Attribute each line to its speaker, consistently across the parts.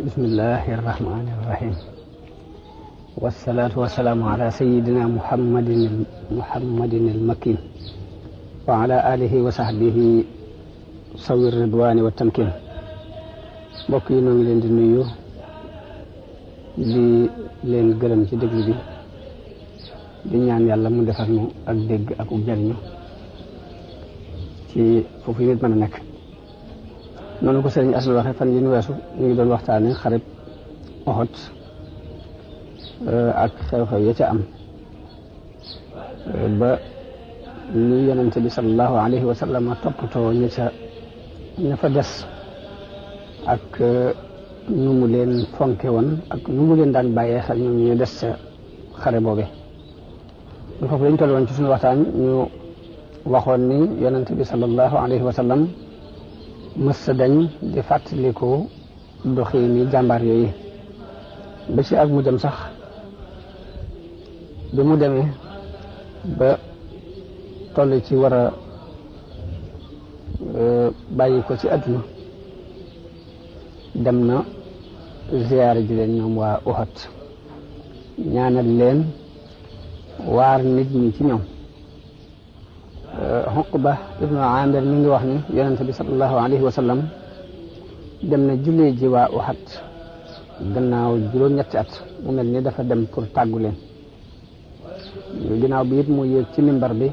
Speaker 1: bismillahi irrahmani irrahim wasalaatu wasalaamu ala sayidina muhammadin almakin wa ala alihi wa sahbihi sawi ridwani wa tamkin. mbokk yi noo ngi leen di nuyu di leen gërëm ci déglu bi di ñaan yàlla mu defal nu ak dégg ak jariñu ci foofu nit mën a nekk. noonu ko sëriñ Asal waxe fan yi nu weesu ñu ngi doon waxtaane xareb Uhud ak xew-xew ya ca am ba ñu yonente bi sallallahu alayhi wa sallam toppatoo ña fa des ak nu mu leen fonke woon ak nu mu leen daan bàyyee xel ñoom ñu des ca xare boobe. bu foofu lañ toll woon ci suñu waxtaan ñu waxoon ni yonente bi sallallahu alayhi wa sallam mës sa dañ di fàttaliku doxiini jàmbaar yooyu ba ci ak mu dem sax bi mu demee ba toll ci war a bàyyi ko ci àdduna dem na ziyaare ji leen ñoom waa Uhud ñaanal leen waar nit ñi ci ñoom. Uqba ibnu Amir mi ngi wax ni yonente bi sallallahu alayhi wa sallam dem na jullee ji waa Uhud gannaaw juróom-ñetti at mu mel ni dafa dem pour tàggu leen. ginnaaw bi it mu yéeg ci mimbar bi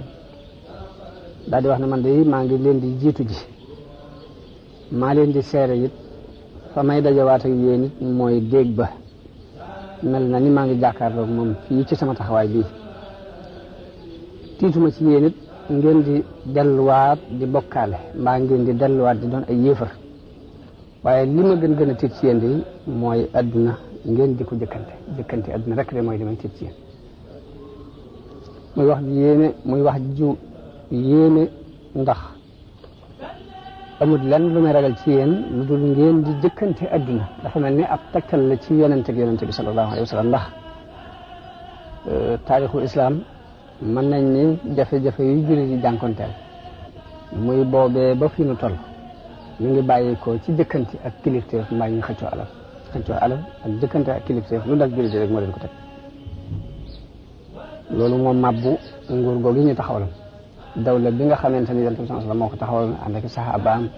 Speaker 1: daal di wax ne man de maa ngi leen di jiitu ji maa leen di seere it fa may dajawaat ak yéen it mooy déeg ba mel na ni maa ngi jàkkaarloog moom fii ci sama taxawaay bii tiituma ci yéen it ngeen di delluwaat di bokkaale mbaa ngeen di delluwaat di doon ay yéefar waaye li ma gën a tiit ci yéen di mooy adduna ngeen di ko jëkkante adduna rek de mooy li may tiit ci yéen. muy wax ju yéene ndax amul lenn lu may ragal ci yéen lu dul ngeen di jëkkante adduna dafa mel ni ab tegtal la ci yonente bi sallallahu alayhi wa sallam ndax taarixul islam mën nañ ni jafe-jafe yu jullit yi jànkonteel muy boobee ba fi nu toll ñu ngi bàyyi ko ci jëkkante ak kilifteef mbaa ñu xëccoo alal ak jëkkante ak kilifteef lu dal jullit yi rek moo leen ko teg. loolu moom mabbu nguur googu ñu taxawal dawla bi nga xamante ni Yonent bi sallallahu alayhi wa sallam moo ko taxawal ànd ak saxaabaam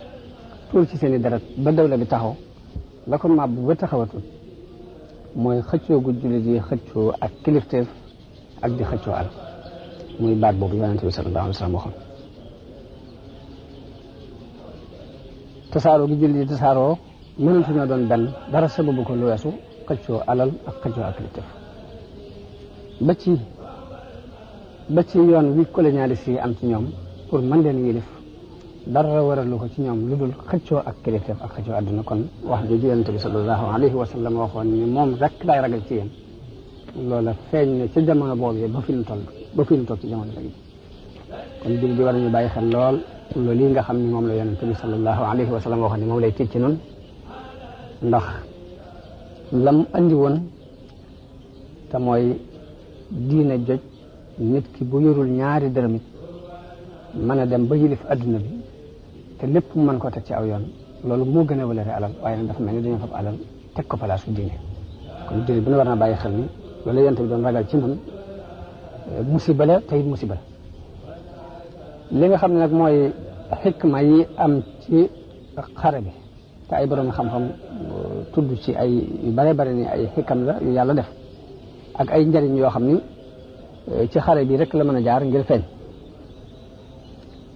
Speaker 1: tuur ci seen i deret ba dawla bi taxaw la ko mabbu ba taxawatul mooy xëccoo gu jullit yi xëccoo ak kilifteef ak di xëccoo alal muy baat boobu Yonent bi sallallahu alayhi wa sallam waxoon. tasaaroo gi jullit yi tasaaroo mënatuñoo doon benn dara sababu ko lu weesu xëccoo alal ak xëccoo ak kilifteef ba ci yoon wi colonialiste yi am ci ñoom pour mën leen yilif dara waralu ko ci ñoom lu dul xëccoo ak kilifteef ak xëccoo àdduna. kon wax jooju Yonent bi sallallahu alayhi wa sallam waxoon ni moom rek laay ragal ci yéen loola feeñ ne ca jamono boobu ba fi ñu toog ci jamono léegi. kon jullit bi war nañu bàyyi xel lool loolu yi nga xam ni moom la Yonent bi sallallahu alayhi wa sallam waxoon ni moom lay tiit ci noonu ndax lam andi woon te mooy diine joj nit ki bu yorul ñaari dërëm it mën a dem ba yilif adduna bi te lépp mu mën koo teg ci aw yoon loolu moo gën a wëlëre alal waaye nag dafa mel ni dañoo fab alal teg ko palaasu diine. kon jullit bu ne war naa bàyyi xel ni loolu Yonent bi doon ragal ci nun musiba la te it musiba la. li nga xam ne nag mooy xikma yi am ci xare bi te ay borom xam-xam tudd ci ay yu bare ni ay xikam la yu yàlla def ak ay njariñ yoo xam ni ci xare bi rek la mën a jaar ngir feeñ.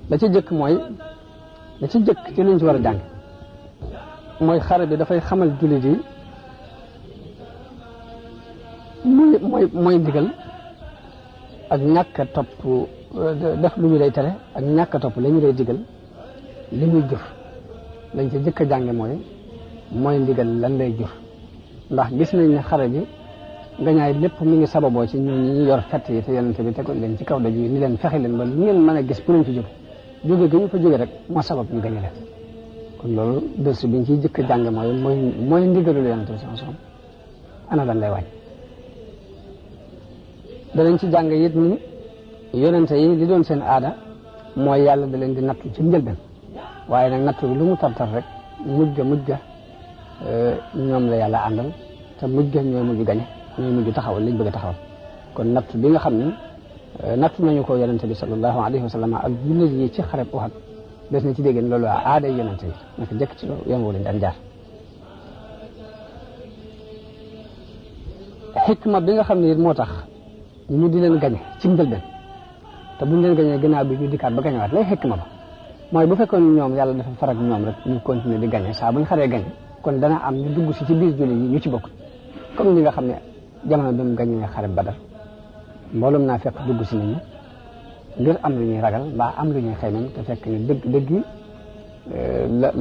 Speaker 1: la ci jëkk ci luñ ci war a jàng mooy xare bi dafay xamal jullit yi mooy ndigal ak ñàkk a topp def lu ñu lay tere ak ñàkk a topp la ñu lay digal li muy jëf lañ ci jëkk a jànge mooy ndigal lan lay jëf. ndax gis nañ ne xare bi ngañaay lépp mi ngi sababoo ci ñu yor fett yi te Yonent bi tegoon leen ci kaw doj yi ni leen fexe leen ba lu ngeen mën a gis bu leen fi jóge gi ñu fa jóge rek moo sabab ñu gañe leen. kon loolu dërs biñ ciy jëkk a jàng mooy ndigalul Yonent bi sallallahu alayhi wa sallam ana lan lay wàññi. danañ ci jàng it ni yonente yi li doon seen aada mooy yàlla da leen di nattu ci njëlbeen waaye nag nattu bi lu mu tartar rek mujj ga ñoom la yàlla àndal te mujj ga ñooy mujj gañe ñooy mujj taxawal liñ bëgg a taxawal kon natt bi nga xam ne natt nañu ko yonente bi sallallahu alayhi wa sallam ak jullit yi ci xareb Uhud des na ci dégg ne loolu aaday yonente yi naka jëkk ci yoon woo lañ daan jaar xikma bi nga xam ne it moo tax ñu di leen gañe ci njëlbeen te buñ leen gañee gannaaw bi ñu dikkaat ba gañewaat lay xikma ba mooy bu fekkoon ñoom yàlla dafa farak ñoom rek ñu continuer di gañe saa buñ xaree gañe kon dana am ñu dugg si ci biir jullit yi ñu ci bokk comme ñi nga xam ne jamono bi mu gañee xare Badar mboolum naa fekk dugg si nañu ngir am lu ñuy ragal mbaa am lu ñuy xeymam te fekk ne dëgg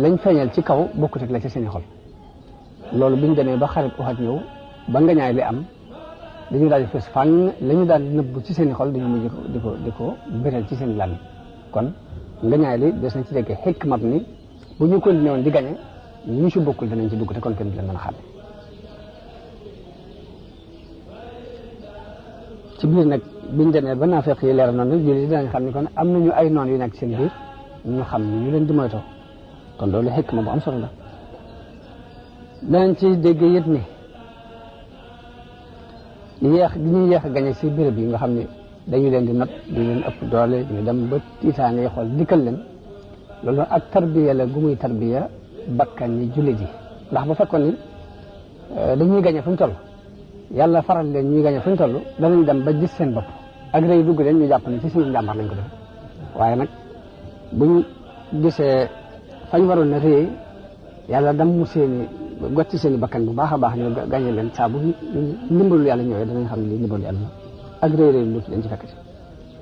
Speaker 1: lañ feeñal ci kaw bokkut ak la ci seeni xol loolu biñ demee ba xare Uhud ñëw ba ngañaay li am dañu daal di fës fànn la ñu daan nëbb ci seen i xol dañu mujj di ko bëral ci seen làmmiñ kon ngañaay li des na ci dégg xikmat ni bu ñu continué woon di gañe ñu ci bokkul danañ ci dugg te kon kenn du leen mën a xàmme ci biir nag biñ demee ba naafeq yi leer noonu jullit dinañ xam ni kon am nañu ay noon yu nekk seen biir ñu xam ni ñu leen di moytoo kon loolu xikma bu am solo la danañ ci dégg yit ni yéex gi ñuy yéex a gañe si béréb yi nga xam ne dañu leen di not di leen ëpp doole ñu dem ba tiitaane yi xool dikkal leen loolu ak tarbiya la gu muy tarbiya bakkan ñi jullit yi ndax bu fekkoon ni dañuy gañe fu ñu toll yàlla faral leen ñuy gañe fu ñu toll danañ dem ba gis seen bopp ak rëy dugg leen ñu jàpp ne ci suñu njàmbar lañ ko def waaye nag buñ gisee fañ waroon na rëy yàlla dam mu seeni gotti seeni bakkan bu baax a baax ñu gañe leen saa bu ndimbalu yàlla ñëwee danañ xam ne lii ndimbalu yàlla ak rëy rëy lu leen ci fekkati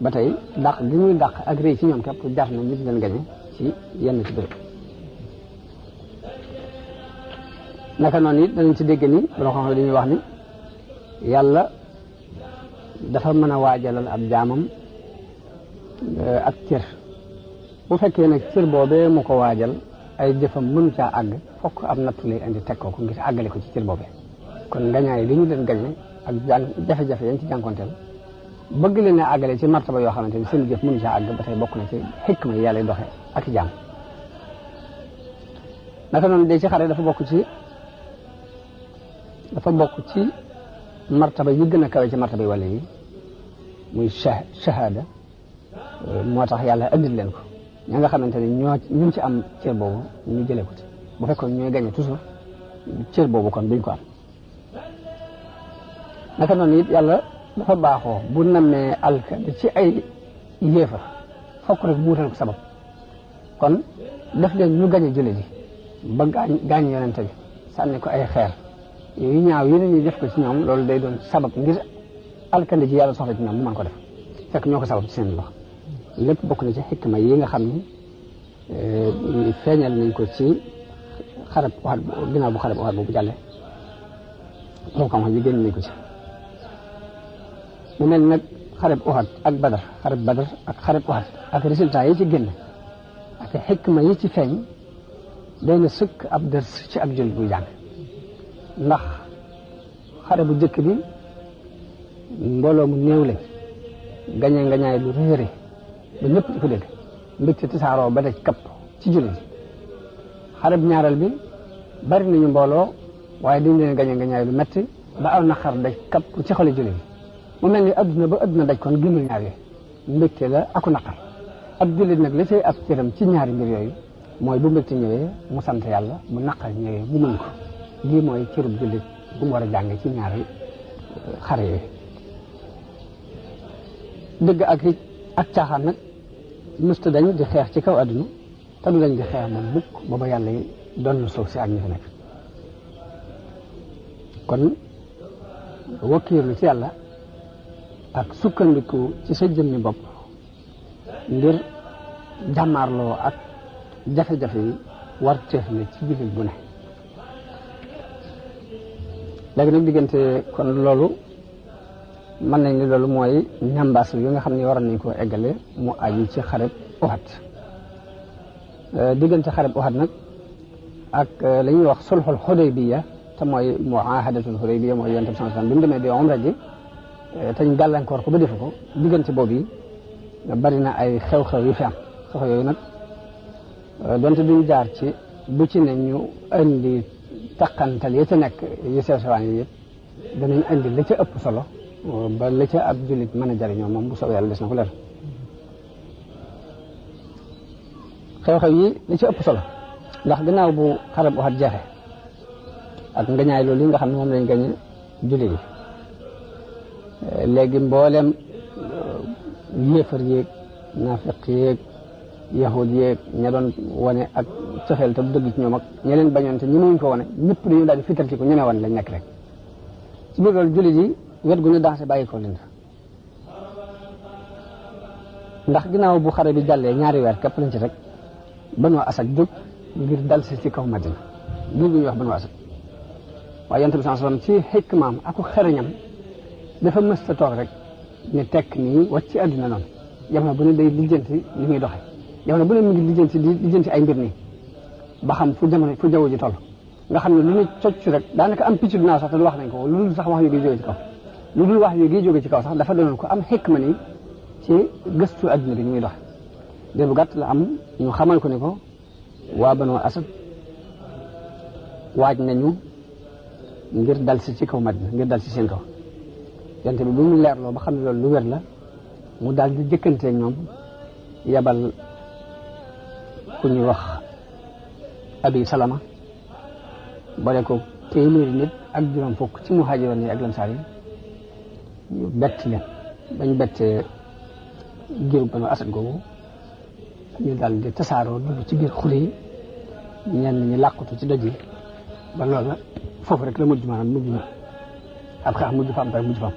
Speaker 1: ba tey dàq gi ñuy dàq ak rëy ci ñoom képp jar na ñu di leen gañe ci yenn ci béréb naka noonu it danañ ci dégg ni loo xam ne dañuy wax ni yàlla dafa mën a waajalal ab jaamam ak cër bu fekkee nag cër boobee mu ko waajal ay jëfam mënu caa àgg fokk am nattu lay indi teg ko ngir àggale ko ci cër boobee kon ngañaay li ñu leen gañe ak jafe-jafe yañ ci jànkonteel bëgg leen a àggale ci martaba yoo xamante ni seen jëf mënu caa àgg ba tey bokk na ci xikma yi yàlla doxe ak jaam naka noonu de ci xare dafa bokk ci martaba yi gën a kawe ci martaba yi wala yi muy shahada moo tax yàlla andil leen ko ña nga xamante ne ñu ci am cër boobu ñu jëlee ko ci bu fekkoon ñooy gagné toujours cër boobu kon duñ ko am naka noonu it yàlla dafa baaxoo bu nammee alkande ci ay yéefar fokk rek mu wutal ko sabab kon def leen ñu gagné jële ji ba gaañ yonente bi sànni ko ay xeer yooyu ñaaw yi ñuy def ko ci ñoom loolu day doon sabab ngir alkande ji yàlla soxla ci ñoom bu mën ko def fekk ñoo ko sabab ci seen loxo lépp bokk na ci xikma yi nga xam ni feeñal nañ ko ci xarab Uhud ginnaaw bu xarab Uhud boobu jàllee loolu xam-xam yi génn nañ ko ci mu mel nag xarab Uhud ak Badar ak xarab Uhud ak résultat yi ci génn ak xikma yi ci feeñ day na sëkk ab dërs ci ab jullit buy jàng ndax xare bu jëkk bi mbooloo mu néew lañ gañee ngañaay lu réere ba ñëpp di ko dégg mbégte tasaaroo ba daj kapp ci jullit xare bu ñaareel bi bari nañu mbooloo waaye dañ leen gañee ngañaay lu metti ba aw naqar daj kapp ci xoli jullit mu mel ni adduna ba adduna daj kon gëmul ñaar yooyu mbégte la aku naqar ab jullit nag la cay ab cëram ci ñaari mbir yooyu mooy bu mbégte ñëwee mu sant yàlla bu naqar ñëwee mu muñ ko lii mooy cërub jullit bu mu war a jàng ci ñaari xare yooyu dëgg ak caaxaan nag mësta dañ di xeex ci kaw adduna te du dañ di xeex moom mukk booba yàlla yi doon na suuf si ak ñi fi nekk kon wakkiirlu ci yàlla ak sukkandiku ci sa jëmmi bopp ngir jàmmaarloo ak jafe-jafe yi war teef na ci jullit bu ne léegi nag diggante kon loolu mën nañ ni loolu mooy ñambaas yi nga xam ne waroon nañ koo eggale mu aju ci xareb Uhud diggante xareb Uhud nag ak la ñuy wax sulhul Hudaybiya te mooy muahadatul Hudaybiya mooy yonent bi sallallahu alayhi wasallam bi mu demee di umra ji te ñu gàllankoor ko ba defu ko diggante boobu yi bari na ay xew-xew yu fi am xew yooyu nag donte duñ jaar ci bu ci ne ñu indi taqantal ya ca nekk yu sew sewaan yi yëpp danañ indi la ca ëpp solo ba la ca ab jullit mën a jariñoo moom bu soobee yàlla des na ko leer xew-xew yi la ca ëpp solo ndax gannaaw bu xarab Uhud jeexe ak ngañaay loolu yi nga xam ne moom lañ gañe jullit yi léegi mboolem yéefar yéeg naafiq yéeg yahud yéeg ña doon wane ak cofeel te du dëgg ci ñoom ak ña leen bañoon te ñemewuñ ko wane ñëpp dañu daal di fital ci ko ñeme wan lañ nekk rek ci biir loolu jullit yi wet gu ñu dansé bàyyi ko leen ndax ginnaaw bu xare bi jàllee ñaari weer képp lañ ci rek Banu Asad jóg ngir dal si ci kaw Madina ngir bu ñuy wax Banu Asad waaye Yonent bi sallallahu alayhi wasallam ci xikmaam ak xereñam dafa mës a toog rek ne tekk nii wàcc ci àdduna noonu jamono bu ne day lijjanti li muy doxe jamono bu ne mu ngi lijjanti ay mbir nii ba xam fu jaww ji toll nga xam ne lu ñu cocc rek daanaka am picc du naaw sax te du wax nañ ko lu dul sax wax yu gi jóge ci kaw lu dul wax yu gi jóge ci kaw sax dafa doonoon ko am xikma nii ci gëstu àdduna bi ñu muy doxe de bu gàtt la am ñu xamal ko ne ko waa Banu Asad waaj nañu ngir dal si ci kaw Madina ngir dal si seen kaw Yonent bi bu mu leerloo ba xam ne loolu lu wér la mu daal di jëkkante ñoom yabal ku ñuy wax Abi Salama boole ko téeméeri nit ak juróom fukk ci muhaajiroon yi ak lansaar yi ñu bett leen bañ bettee giiru Banu Asad googu ñu daal di tasaaroo dugg ci biir xur yi ñenn ñi làqutu ci doj yi ba loolu la foofu rek la mujj maanaam mujj na ab xeex mujj fa am rek mujj fa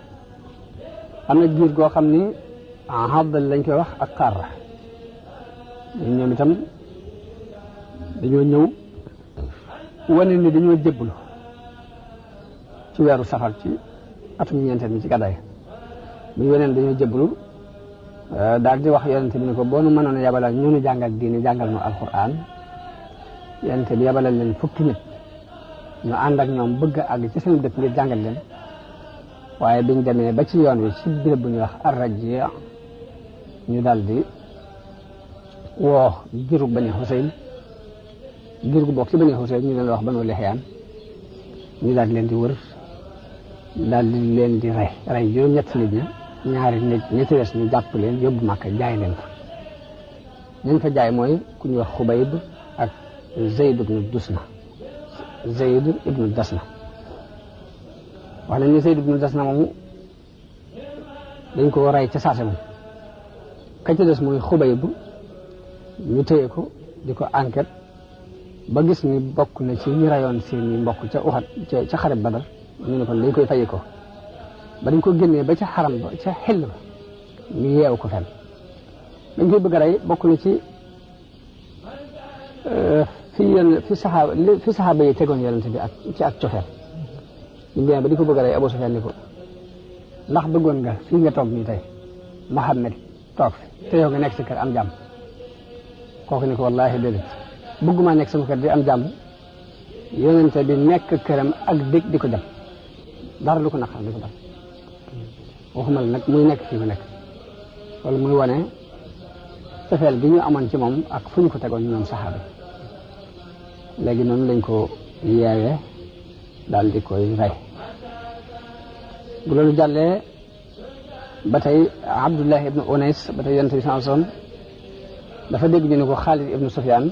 Speaker 1: am na giir goo xam ni Abdal lañ koy wax ak Qarra ñoom itam dañoo ñëw wane ni dañoo jébbalu ci weeru safar ci atum ñeenteel mi ci gàddaay bu ñu weneen dañoo jébbalu daal di wax yonent bi ni ko boo nu mënoon a yabalal ñu nu jàngal diine jàngal nu alquran yonent bi yabalal leen fukki nit ñu ànd ak ñoom bëgg a àgg ci seen dëkk ngir jàngal leen waaye biñ demee ba ci yoon wi ci béréb bu ñuy wax Ar-Rajji ñu daal di woo giru Bani Husayn giir gu bokk ci Bani Husayn ñu leen wax Banu Lihyaan ñu daal di leen di wër daal di leen di rey juróom-ñett nit ñi ñaari nit ñi ci des ñu jàpp leen yóbbu Makka jaay leen fa ñu fa jaay mooy ku ñuy wax Xubayb ak Zayd ibnu Dasna wax nañ ne Zayd ibnu Dasna moomu dañ ko rey ca saase moom ka ci des mooy Xubayb ñu téye ko di ko enquête ba gis ni bokk na ci ñi rayoon seen mbokk ca Uhud ca xare Badar ñu ne kon dañ koy fayee ko ba dañ ko génnee ba ca xaram ba ca xel ba ñu yeew ko fenn dañ koy bëgg a rey bokk na ci fi saxaaba yi tegoon yonent bi ak ci ak cofeel ñu demee ba di ko bëgg a rey Abu Sufyaan ni ko ndax bëggoon nga fii nga toog nii tey Muhammad toog fi te yow nga nekk sa kër am jàmm kooku ni ko wallaahi déedéet bëgguma nekk sama kër di am jàmm yonent bi nekk këram ak dégg di ko jam dara lu ko naqar di ko dal waxuma la nag muy nekk fii mu nekk loolu muy wane cofeel gi ñu amoon ci moom ak fu ñu ko tegoon ñoom saxaaba léegi noonu lañ ko yeewee daal di koy rey bu loolu jàllee ba tey Abdullah ibnu Unays ba tey yonent bi sallallahu alayhi wasallam dafa dégg ñu ne ko Xaalid ibnu Sufyaan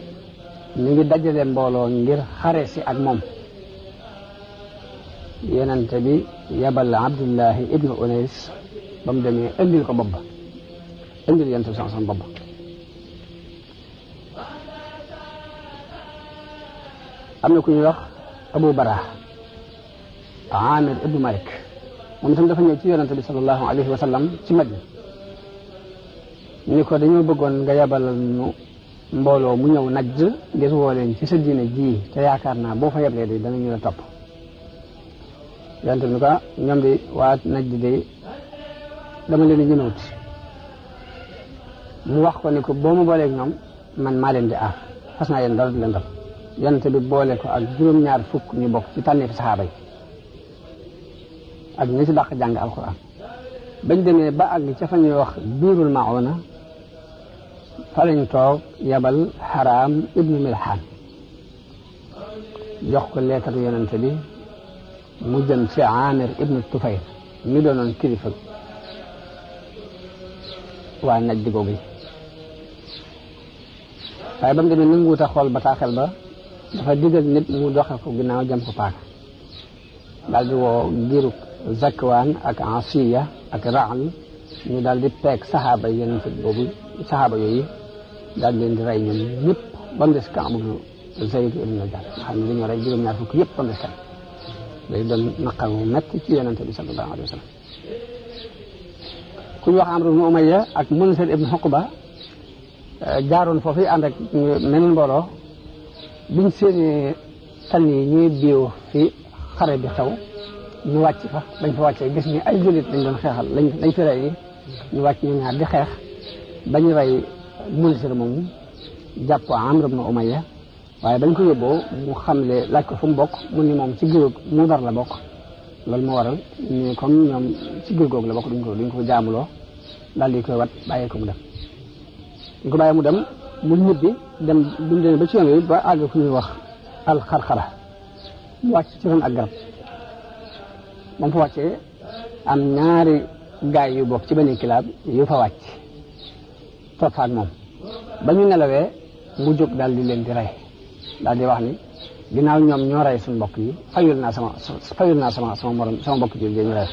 Speaker 1: mi ngi dajale mbooloo ngir xare si ak moom yonent bi yabal Abdullah ibnu Unays ba mu demee indil ko bopp ba indil yonent bi sallallahu alayhi wasallam bopp ba am na ku ñuy wax Abu Barah Amir ibnu Malik moom itam dafa ñëw ci yonent bi sallallahu alayhi wa sallam ci Madina ni ko dañoo bëggoon nga yabalal nu mbooloo mu ñëw Najd ngir woo leen ci sa diine ji te yaakaar naa boo fa yeblee de danañu la topp yonent bi ni ko ñoom di waa Najd de dama leen di ñëmewut mu wax ko ni ko boo ma booleeg ñoom man maa leen di aar fas naa yéen dara di leen dal yonent bi boole ko ak juróom-ñaar fukk ñu bokk ci tànneefi saxaaba yi ak ñi ci dàq jàng alquran bañ demee ba àgg ca fa ñuy wax biirul mauna fa lañ toog yabal Haram ibnu Milhaan jox ko leetaru yonente bi mu jëm ci Amir ibnu Tufayl mi doonoon kilifa waa Najd googu yi waaye ba mu demee nanguwut a xool bataaxel ba dafa digal nit mu doxe ko ginnaaw jëm ko paaka daal di woo giru Zakwaan ak Asiya ak Raal ñu daal di peeg saxaaba yonente boobu saxaaba yooyu daal di leen di rey ñoom ñëpp ba mu des Kaab ibnu Zayd ibnu Najjar nga xam ne dañoo rey juróom-ñaar fukk yëpp ba mu des kan day doon naqar mu metti ci yonente bi sallallahu alayhi wa sallam ku ñu wax Amr ibnu Umayya ak Munzir ibnu Uqba jaaroon foofu ànd ak meneen mbooloo biñ seeni tànn yi ñuy biiw fi xare bi xew ñu wàcc fa bañ fa wàccee gis ni ay jullit lañ doon xeexal lañ fi rey ñu wàcc ñu ñaar di xeex bañ rey Munzir moomu jàpp Amr ibnu Umayya waaye bañ ko yóbboo mu xamle laaj ko fu mu bokk mu ni moom ci giru Mudar la bokk loolu moo waral ñu comme ñoom ci giru googu la bokk duñ ko jaamuloo daal di koy wat bàyyee ko mu dem ñu ko bàyyee mu dem mu ñibbi dem duñ demee ba ci yoon wi ba àgg fu ñuy wax alxarxara mu wàcc ci ron ak garab moom fa wàccee am ñaari gaay yu bokk ci Bani Kilaab yu fa wàcc toog fa ak moom ba ñu nelawee mu jóg daal di leen di rey daal di wax ni ginnaaw ñoom ñoo rey suñu mbokk yi fayul naa sama morom sama mbokk ji ñu rey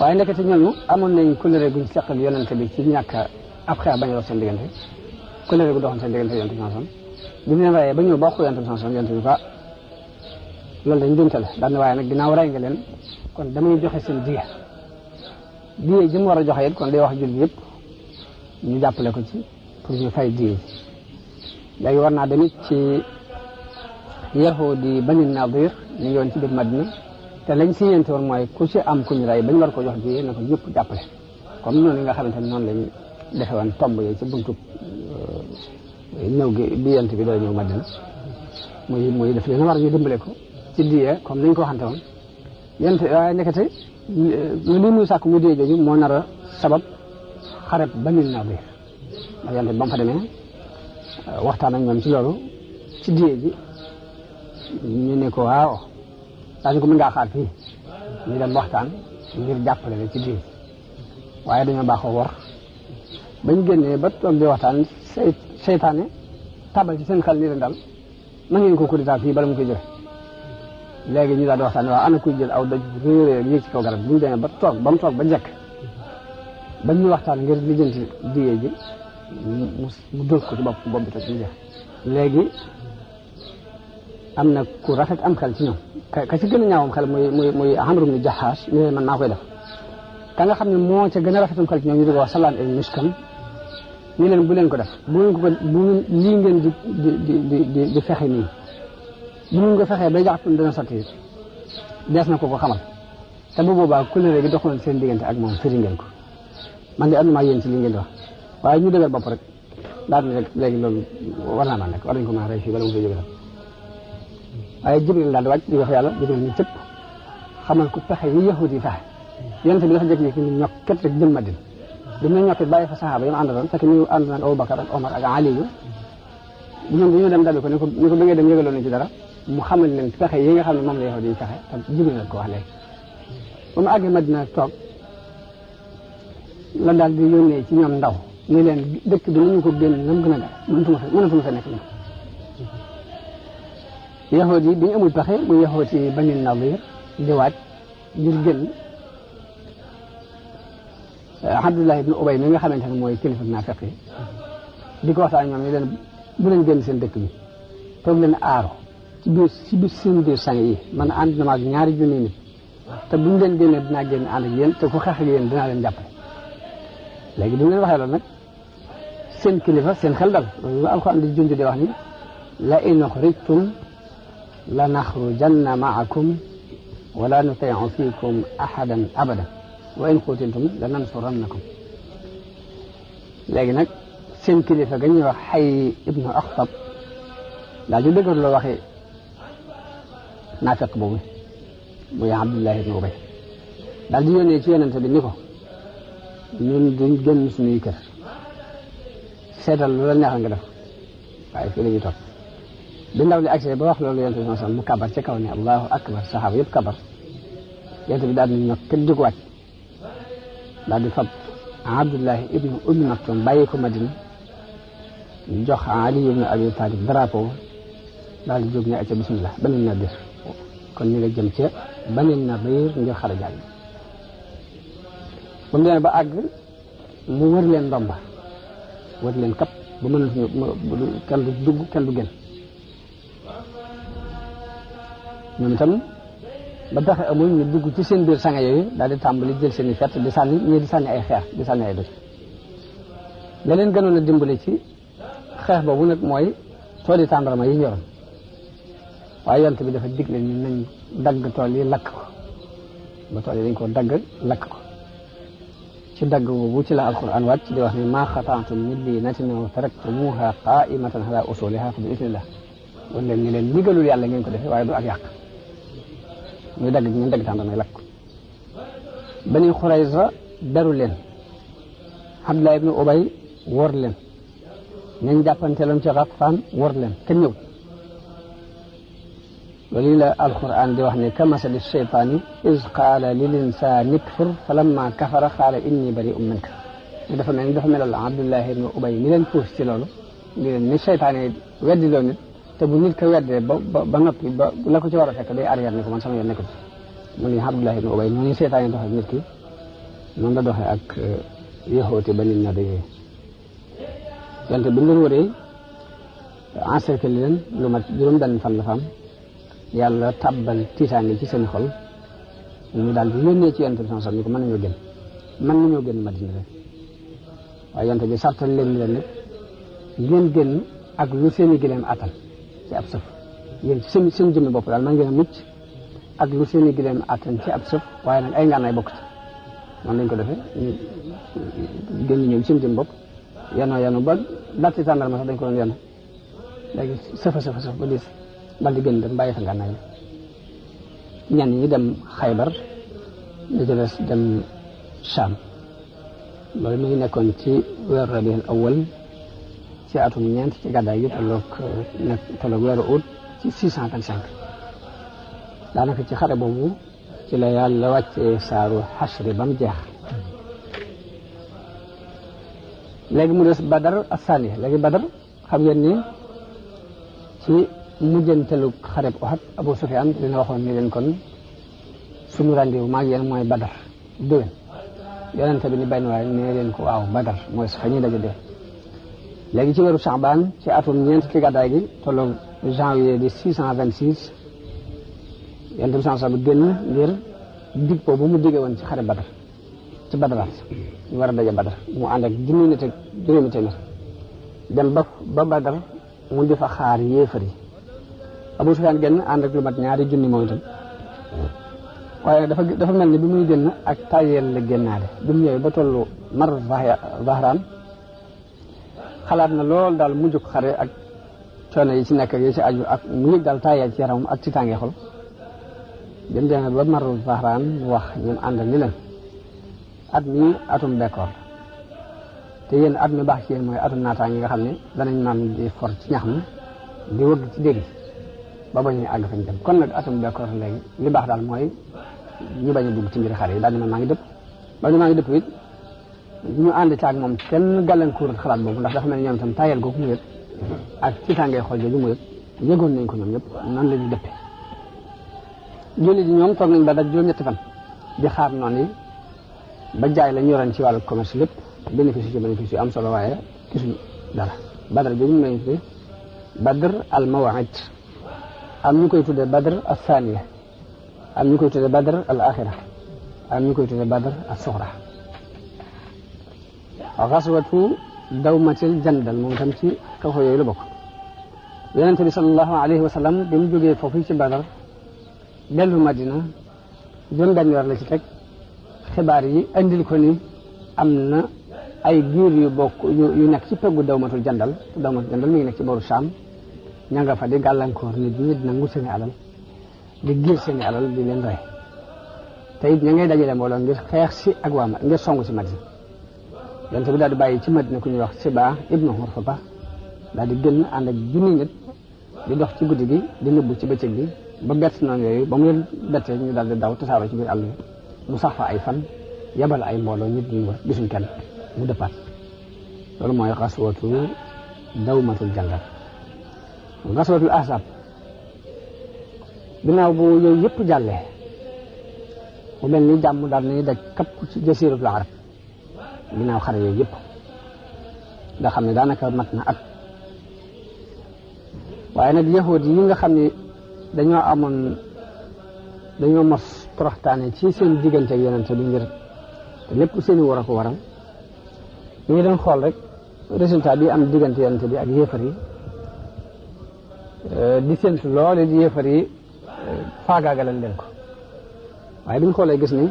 Speaker 1: waaye ndekete ñooñu amoon nañ kóllëre guñ seq ak yonente bi ci ñàkk ab xeex bañ a dox seen diggante kóllëre gu doxoon seen diggante yonente bi sanson bi mu leen reyee ba ñëw ba wax ko yonente bi sanson yonente bi quoi loolu dañ jumte la daal ne waaye nag ginnaaw rey nga leen kon damay joxe seen diye ji mu war a joxe it kon day wax jullit yëpp ñu jàppale ko ci pour ñu fay diye ji léegi war naa demit ci yahudi Bani Nadir ñu ngi woon ci biir Madina te lañ si yéente woon mooy ku ci am ku ñu rey bañ war ko jox diye na ko ñëpp jàppale comme noonu nga xamante ne noonu lañ defe woon tomb yi ci buntu ñëw gi bi yent bi doo ñëw Madina muy def leen war ñu dimbale ko ci diye comme nañ ko waxante woon yent waaye nekkate lii muy sàkk mu diye jooju moo nar a sabab xareb Bani Nadir ndax yent bi ba mu fa demee waxtaan ak ñoom ci loolu ci diye ji ñu ne ko waaw daañu ko mën ngaa xaar fii ñu dem waxtaan ngir jàppale la ci diye ji waaye dañoo baaxoo wor bañ génnee ba toog di waxtaan seytaane tabal ci seen xel ni leen dal na ngeen ko kuréel fii bala mu koy jële léegi ñu daal di waxtaan waaw ana kuy jël aw doj réeréer yéeg ci kaw garab bu ñu demee ba mu toog ba jekk bañ ñu waxtaan ngir lijjanti diye ji mu dóor ko ci bopp bi toj ñu jeex léegi am na ku rafet am xel ci ñoom ka ci gën a ñaawam xel muy Amr ibn Jahash ñu ne man maa koy def ka nga xam ne moo ca gën a rafetam xel ci ñoom ñu di ko wax Salaan ibn Mishkam ñu leen bu leen ko def bu lii ngeen di fexe nii bu ngeen ko fexee bay jaxatul dana sotti dees na ko xamal te bu boobaa kóllëre gi doxoon seen diggante ak moom firi ngeen ko man de am na maa yéen ci li ngeen di wax waaye ñu dëgër bopp rek daal di rek léegi loolu war naa maa nekk war nañ ko mën a rey fii bala mu koy jóge waaye Jibril daal di wàcc di wax yàlla Jibril ni cëpp xamal ko pexe yi yahudi yi fexe yonente bi dafa jékki-jékki ni ñokket rek jëm Madina bi mu ñokket bàyyi fa saxaaba yi mu àndaloon fekk ñu ànd nag Abubakar ak Omar ak Ali yu ñoom dañoo dem dabi ko ni ko ba ngay dem yëgaloon nañ ci dara mu xamal leen pexe yi nga xam ne moom la yahudi yi fexe te Jibril la ko wax léegi ba mu àggee Madina toog la daal di yónnee ci ñoom ndaw ni leen dëkk bi nañu ko génn nam gën a gaaw mënatuma fa nekk ñoom yahood yi bi ñu amul pexe muy yahood yi Bani Nadir di waaj ngir génn Abdullah ibn Ubay mi nga xamante ne mooy kilifa naafiq yi di ko waxtaan ñoom ni leen bu leen génn seen dëkk bi toog leen aaro ci biir seen biir sang yi man ànd na ma ak ñaari junni nit te bu ñu leen génnee dinaa génn ànd ak yéen te ku xeex ak yéen dinaa leen jàppale léegi bi mu leen waxee loolu nag seen kilifa seen xel dal loolu la Alxuraan di junj di wax ni la in uxrijtum la naxrujanna maakum wala nutiicu fiikum ahadan abadan wa in qutiltum la nansurannakum léegi nag seen kilifa ga ñuy wax Xay ibnu Axtab daal di dëgër loo waxee naafiq boobu muy Abdullah ibnu Ubay daal di yónnee ci yonente bi ni ko ñun duñ génn suñuy kër seetal lu la neexal nga def waaye fii la ñuy toog bi ndaw li agsee ba wax loolu yonent bi sallallahu alayhi wasallam mu kabar ca kaw ne allahu akbar saxaaba yëpp kabar yonent bi daal di ñokk kenn jóg wàcc daal di fab Abdullahi ibnu Ummi Maktum bàyyi ko Madina jox Ali ibnu Abi Talib drapeau daal di jóg ne acca bismillah Bani Nadir kon ñu nga jëm ca Bani Nadir ngir xare jàll ba mu demee ba àgg mu wër leen ndomba wër leen kap ba mënatuñu kenn du dugg kenn du génn ñoom itam ba taxe amul ñu dugg ci seen biir sanga yooyu daal di tàmbali jël seen i fett di sànni ñii di sànni ay xeer di sànni ay doj la leen gënoon a dimbali ci xeex boobu nag mooy tooli tàndarma yi ñoroon waaye yonent bi dafa digle ñu nañ dagg tool yi lakk ko ba tool yi dañ ko dagg lakk ko ci dagg boobu ci la alquran wàcc di wax ne maa xata'tum min liinatin aw taraktumuuha qaa'imatan ala usuulihaa fa bi idnillah wala leen ñu leen ndigalul yàlla ngeen ko defee waaye du ak yàq muy dagg ngeen dagg tàndarma lakk ko Bani Xurayza daru leen Abdullah ibnu Ubay wor leen ñañ jàppanteeloon ci Ghatfaan wor leen kenn ñëw loolu la alquran di wax ne kamasali shaytaani iz qaala lil insaani ikfur falamma kafara qaala inni bari'un minka dafa melal Abdullah ibnu Ubay mi leen puus ci loolu di leen ni seytaane weddi loo nit te bu nit ko weddee ba noppi ba la ko ci war a fekk day arrière ni ko man sama yoon nekkul mu ni Abdullah ibn Ubay noonu seytaane doxee nit ki noonu la doxee ak yaxooti Bani Nadir wante bi mu leen wëree encercler leen lu mat juróom benn fan la fam yàlla tabbal tiitaange ci seen xol ñu daal di yónnee ci yonent bi sallallahu alayhi wasallam ni ko mën nañoo génn Madina rek waaye yonent bi sartal leen nag ngeen génn ak lu seen i gileem attan ci ab sëf yéen seen jëmmi bopp daal man ngeen a mucc ak lu seen i gileem attan ci ab sëf waaye nag ay ngànnaay bokk ci noonu lañ ko defee ñu génn ñoom seen jëmmi bopp yanu ba datti tàndal ma sax dañ ko doon yanu léegi sëf ba diis dal di génn dem bàyyi fa ngànnaay ñenn ñi dem Xaybar li ci des dem Sham loolu mi ngi nekkoon ci weeru Rabiul Awwal ci atum ñeent ci gàddaay gi tolloog weeru août ci 625 daanaka ci xare boobu ci la yàlla wàccee saaru xasri ba mu jeex léegi mu des Badar as-Saniya léegi Badar xam ngeen ni ci mujjantelu xareb Uhud Abu Sufyaan dina waxoon ni leen kon suñu rendez-vous maag yéen mooy Badar déwén yonente bi ni benn waaye nee leen ko waaw Badar mooy fa ñuy daje dee léegi ci weeru Sha'ban ci atum ñeent ci gàddaay gi tolloog janvier di 626 yonente bi sallallahu alayhi wasallam génn ngir dig boobu mu digge woon ci xare Badar ci Badaraat ñu war a daje Badar mu ànd ak junni nit ak juróomi téeméer dem ba Badar mu di fa xaar yéefar yi Abu Sufyaan génn ànd ak lu mat ñaari junni moom itam waaye dafa mel ni bi muy génn ak tayel la génnaale bi mu ñëwee ba tollu Mar Zahraan xalaat na lool daal mu jóg xare ak coono yi ci nekk yi ci aju ak mu yëg daal tayel ci yaramam ak ci tàngee xol dem demee ba Mar Zahraan mu wax ñoom ànd ni leen at mi atum bekkoor te yéen at mi baax ci yéen mooy atum naataange nga xam ne danañ naan di for ci ñax mi di wëgg ci dégg ba bañ a àgg fañ dem kon nag atum bekkoor léegi li baax daal mooy ñu bañ a dugg ci mbiri xare yi daal di maa ngi dëpp ba maa ngi dëpp it ñu ànd ci ak moom kenn gàllankoor xalaat boobu ndax dafa mel ni ñoom itam tayel googu mu yëg ak ci tàngee xool jooju mu yëg yëgoon nañ ko ñoom ñëpp noonu la ñuy dëppe jullit yi ñoom toog nañ ba daj juróom-ñetti fan di xaar noonu yi ba jaay la ñu yoroon ci wàllu commerce lépp bénéfice yu am solo waaye gisuñu dara Badar jooju ñu lañu tuddee Badr al Maw'id am ñu koy tuddee Badr as-Saniya am ñu koy tuddee Badr al Axira am ñu koy tuddee Badr as-Sughra xaswatu dawmatil jandal moom itam ci xew-xew yooyu la bokk Yonent bi sallallahu alayhi wa sallam bi mu jógee foofu ci Badar dellu Madina juróom-benn weer la ci teg xibaar yi andil ko ni am na ay giir yu bokk yu nekk ci peggu dawmatul jandal te dawmatul jandal mi ngi nekk ci booru Saam ña nga fa di gàllankoor nit ñi di nangu seeni alal di giir seeni alal di leen rey te it ña ngay dajale mbooloo ngir xeex si ak waa ngir songu si Madina Yonent bi daal di bàyyi ci Madina ku ñuy wax Sibaa ibnu Hurfata daal di génn ànd ak junni nit di dox ci guddi gi di nëbbu ci bëccëg bi ba bett noonu yooyu ba mu leen bettee ñu daal di daw tasaaroo ci biir àll bi mu sax fa ay fan yabal ay mbooloo nit ñi wër gisuñ kenn mu dëppaat loolu mooy xaswatu dawmatul jandal xaswatul ahzab ginnaaw bu yooyu yëpp jàllee mu mel ni jàmm daal nañu daj kapp ci jasiratul arab ginnaaw xare yooyu yëpp nga xam ne daanaka mat na at waaye nag yahud yi nga xam ne dañoo mos toroxtaane ci seen diggante ak yonente bi ngir lépp seeni war a ko waral ñu ngi doon xool rek résultat bi am diggante yonente bi ak yéefar yi di séntu loole di yéefar yi faagaagalal leen ko waaye bi ñu xoolee gis ni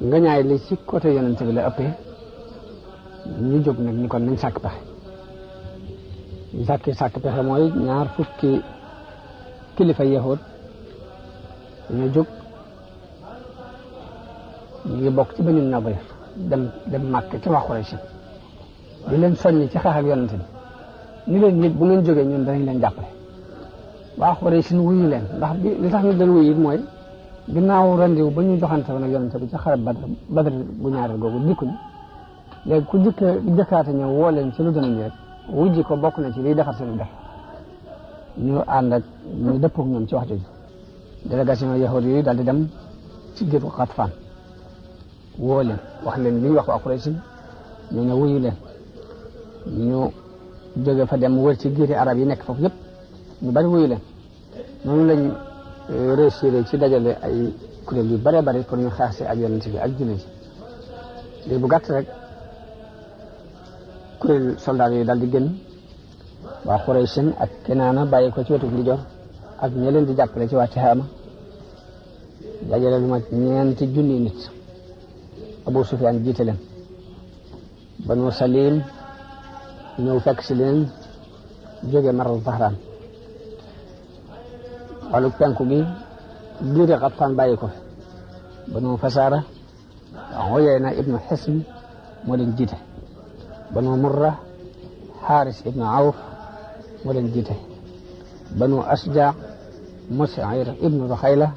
Speaker 1: nga ñaay li ci côté yonente bi la ëppee ñu jóg nag ni kon nañ sàkk pexe ñu sàkk pexe mooy ñaar fukki kilifa yahud dañoo jóg ñu ngi bokk ci Banu Nadir dem màkk ci waa Quraysh di leen soññ ci xeex ak yonente bi ni leen nit bu ngeen jógee ñun danañ leen jàppale waa Quraysh wuyu leen ndax li tax ñu leen wuyu it mooy ginnaaw rendiw ba ñu joxante woon ak yonente bi ci xarab Badr bu ñaareel googu dikkuñ léegi ku jëkkaate ñëw woo leen ci lu dana ñu rek wujji ko bokk na ci liy defar seen def ñu ànd ak ñu dëppook ñoom ci wax jooju délégation yahud yooyu daal di dem ci géetu Xatfaan woo leen wax leen li ñu wax waa Quraysh ñu ne wuyu leen ñu jóge fa dem wër ci giiri arab yi nekk foofu yëpp ñu bari wuyu leen noonu lañ réussir ci dajale ay kuréel yu bare bari pour ñu xeex si ak yonent bi ak jullit yi léegi bu gàtt rek kuréel soldat yooyu daal di génn waa Quraysh ak Kinaana bàyyi ko ci wetu ndijoor ak ñi leen di jàppale ci waa Tihaama dajale lu mat 4 junni nit Abu Sufyaan jiite leen Banu Salim ñëw fekk si leen jóge Marru Zahraan wàllu penku gi giiri Xatfaan bàyyi ko fi Banu Fasaara Uyayna ibnu Hisn moo leen jiite Banu Murra Xaaris ibnu Awf moo leen jiite Banu Asja Mus'ir ibnu Ruxayla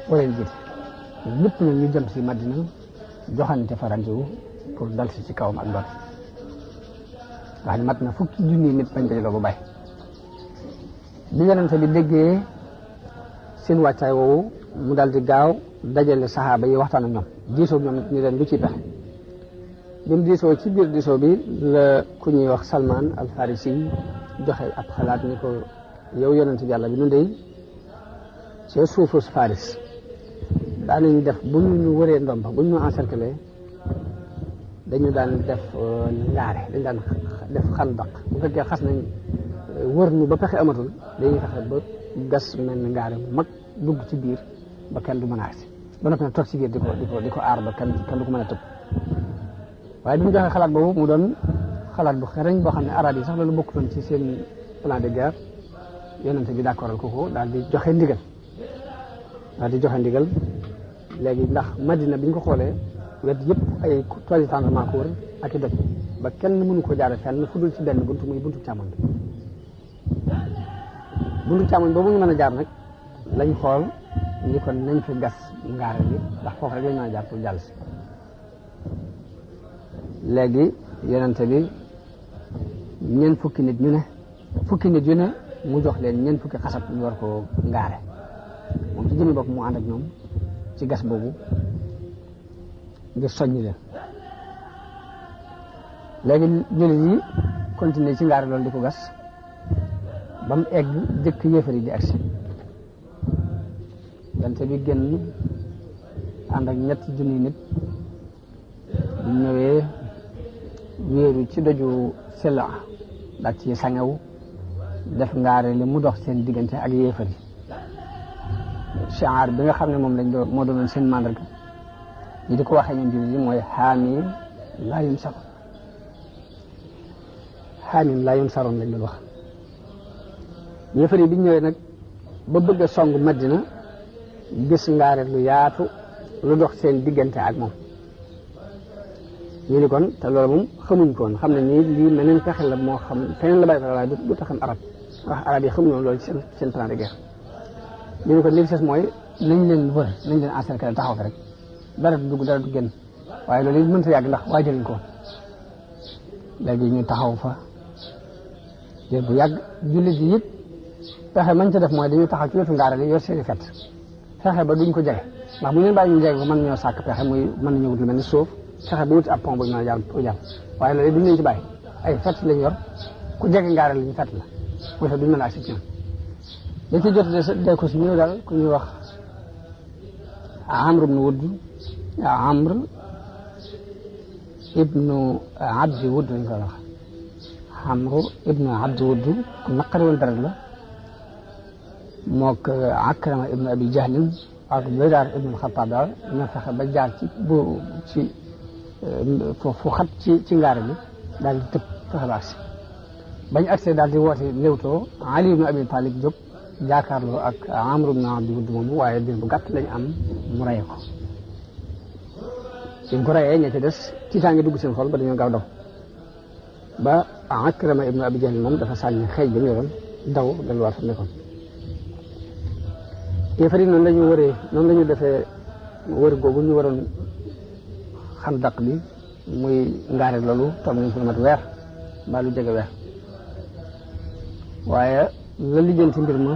Speaker 1: moo leen jiite ñëpp nag ñu jëm si Madina joxante fa rendez-vous pour dal si ci kawam ak doon nga xam ne mat na fukki junni nit bañ dajaloo ba bay bi yonente bi déggee seen wàccaay woowu mu dal di gaaw dajale saxaaba yi waxtaan ak ñoom diisoo ñoom ñu leen lu ci pexe bi mu diisoo ci biir diisoo bi la ku ñuy wax Salman al Farisi joxe ab xalaat ni ko yow yonente bi yàlla bi nu dey ci suufu Faris daanañ def bu ñu wëree ndomba bu ñu encercler dañu daan def ngaare dañ daan def xandaq bu fekkee xas nañ wër ñu ba pexe amatul dañuy fexe ba gas mel ni ngaare bu mag dugg ci biir ba kenn du mën a agsi ba noppi nag toog ci biir di ko aar ba kenn du ko mën a tëb waaye bi mu joxee xalaat boobu mu doon xalaat bu xereñ boo xam ne arab yi sax loolu bokkutoon ci seen plan de guerre yonente bi d'accordal ko daal di joxe ndigal léegi ndax Madina bi ñu ko xoolee wet yëpp ay toiles de tendrement ko wër ak i doj ba kenn mënu ko jaare fenn fu dul ci benn buntu muy buntu càmmoñ boobu ñu mën a jaar nag lañ xool ni kon nañ fi gas ngaare bi ndax foofu rek lañ mën a jaar pour jàll si léegi yonente bi fukki nit yu ne mu jox leen fukki xasab ñu war ko ngaare moom ci jëmi bopp mu ànd ak ñoom ci gas boobu ngir soññi leen léegi jullit yi continuer ci ngaare loolu di ko gas ba mu egg jëkk yéefar yi di agsi yonente bi génn ànd ak 3 junni nit bu ñëwee wéeru ci doju Sila daal ci sangewu def ngaare li mu dox seen diggante ak yéefar yi shi'ar bi nga xam ne moom moo doonoon seen mandarga ñi di ko waxee ñun jullit yi mooy xaamim laa yunsaroon lañ doon wax yéefar yi bi ñu ñëwee nag ba bëgg a song Madina gis ngaare lu yaatu lu dox seen diggante ak moom ñu ni kon te loolu moom xamuñ ko woon xam ne nii lii meneen pexe la moo xam feneen la bàyyi ko waaye du taxam wax arab yi xamuñu loolu ci seen plan de guerre ñu ne ko li des mooy nañ leen wër nañ leen encercler taxaw fi rek dara du dugg dara du génn waaye loolu it mënta yàgg ndax waajaluñ ko léegi ñu taxaw fa jël bu yàgg jullit yi it pexe mañ ca def mooy dañuy taxaw ci wetu ngaara li yor seeni fett fexe ba duñ ko jege ndax bu ñu leen bàyyi ñu jege ko mën nañoo sàkk pexe muy mën nañoo wut lu mel ni suuf fexe ba wuti ab pont bu ñu mën a jàll pour jàll waaye loolu duñ leen ci bàyyi ay fett lañ yor ku jege ngaara li ñu fett la mooy tax duñ mën a agsi ci ñoom dañ ci jot de ko si ñëw daal ku ñuy wax Amr ibn Wudd Amr ibnu Abdi Wudd lañ koy wax Amr ibnu Abdi Wudd ku naqari woon dara la mook Akrama ibnu Abi Jahlin ak Bidaar ibnu Xattaab daal ñoo fexe ba jaar ci fu xat ci ngaara bi daal di tëb fexe ba agsi bañ agsi daal di woote léewtoo Ali ibnu Abi Talib jóg jaakaarloo ak Amr ibnu Abdi Wudd moomu waaye dir bu gàtt lañ am mu rey ko suñ ko reyee ña ci des tiitaange dugg seen xol ba dañoo gaaw daw ba Akrama ibnu Abi Jahl moom dafa sànni xeej ba mu yoroon daw delluwaat fa nekkoon yéefar yi noonu la ñu wëree noonu la ñu defee wër googu ñu waroon xandaq bi muy ngaare loolu toog nañ fa mat weer mbaa lu jege weer waaye la lijjanti mbir ma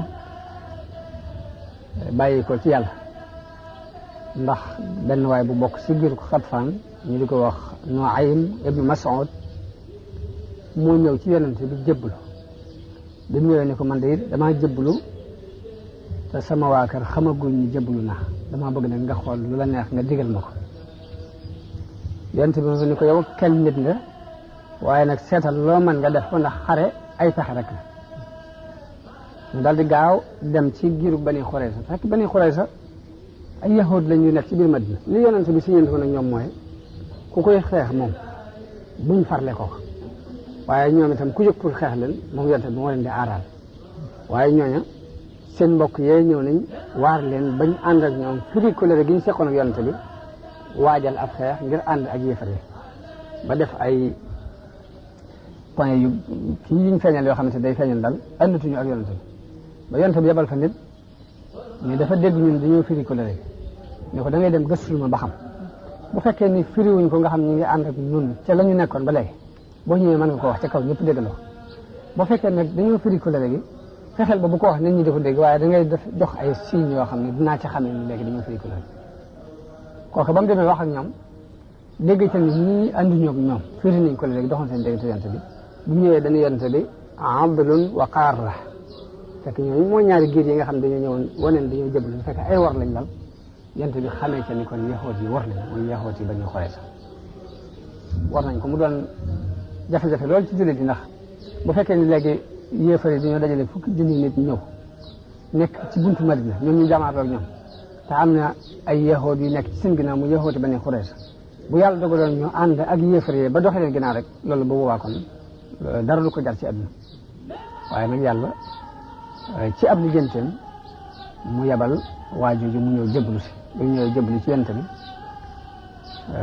Speaker 1: bàyyi ko ci yàlla ndax benn waay bu bokk ci biir Xatfaan ñu di ko wax Nuaym ibnu Mas'ud moo ñëw ci yonente bi jébbalu bi mu ñëwee ne ko man de damaa jébbalu te sama waa kër xamaguñ ñu jébbalu naa damaa bëgg nag nga xool lu la neex nga digal ma ko yonente bi ni ko yow kenn nit nga waaye nag seetal loo mën nga def ko ndax xare ay pexe rek la ñu daal di gaaw dem ci giiru Bani Xurayza fekk Bani Xurayza ay yahud lañuy nekk ci biir Madina li yonente bi siñante ko nag ñoom mooy ku koy xeex moom buñ farle ko waaye ñoom itam ku jóg pour xeex leen moom yonente bi moo leen di aaraal waaye ñooña seen mbokk yee ñëw nañ waar leen bañ ànd ak ñoom firi colère gi ñu seqoon ak yonente bi waajal ab xeex ngir ànd ak yéefar yi ba def ay point yu kii yuñ feeñal yoo xamante day feeñal daal àndatuñu ak yonente bi ba yonente bi yebal fa nit ñu dafa dégg ñun dañoo firi colère ne ko da ngay dem gëstul ma ba xam bu fekkee ni firiwuñ ko nga xam ñu ngi ànd ak ñun ca la ñu nekkoon ba léegi boo ñëwee mën nga ko wax ca kaw ñëpp déggandoo boo fekkee nag dañoo firi colère gi fexeel ba bu ko wax nit ñi di ko dégg waaye da ngay def jox ay signes yoo xam ne dinaa ci xamee ni léegi dañoo firi colère kooku ba mu demee wax ak ñoom dégg ca ni ñii anduñu ak ñoom firi nañ colère gi doxoon seen diggante yonente bi bu ñëwee dañu yonente bi Abdulun wa Qaarra fekk ñooñu mooy ñaari giir yi nga xam ne dañoo ñëwoon waneen dañoo jëblu fekk ay war lañ dal yonente bi xamee ca ni kon yaxoot yi war nañ muy yaxoot yi Bani Xurayza war nañ ko mu doon jafe-jafe loolu ci jullit yi ndax bu fekkee ni léegi yéefar yi dañoo dajale fukki junni nit ñëw nekk ci buntu Madina ñoom ñu jamaatoo ak ñoom te am na ay yaxoot yu nekk ci seen ginnaaw mu yaxooti Bani Xurayza bu yàlla dogaloon ñu ànd ak yéefar yi ba doxee leen ginnaaw rek loolu bu boobaa kon dara du ko jar ci àdduna waaye nag yàlla ci ab lijjanteem mu yebal waa jooju mu ñëw jëblu si bu ñëwee jëblu ci yonente bi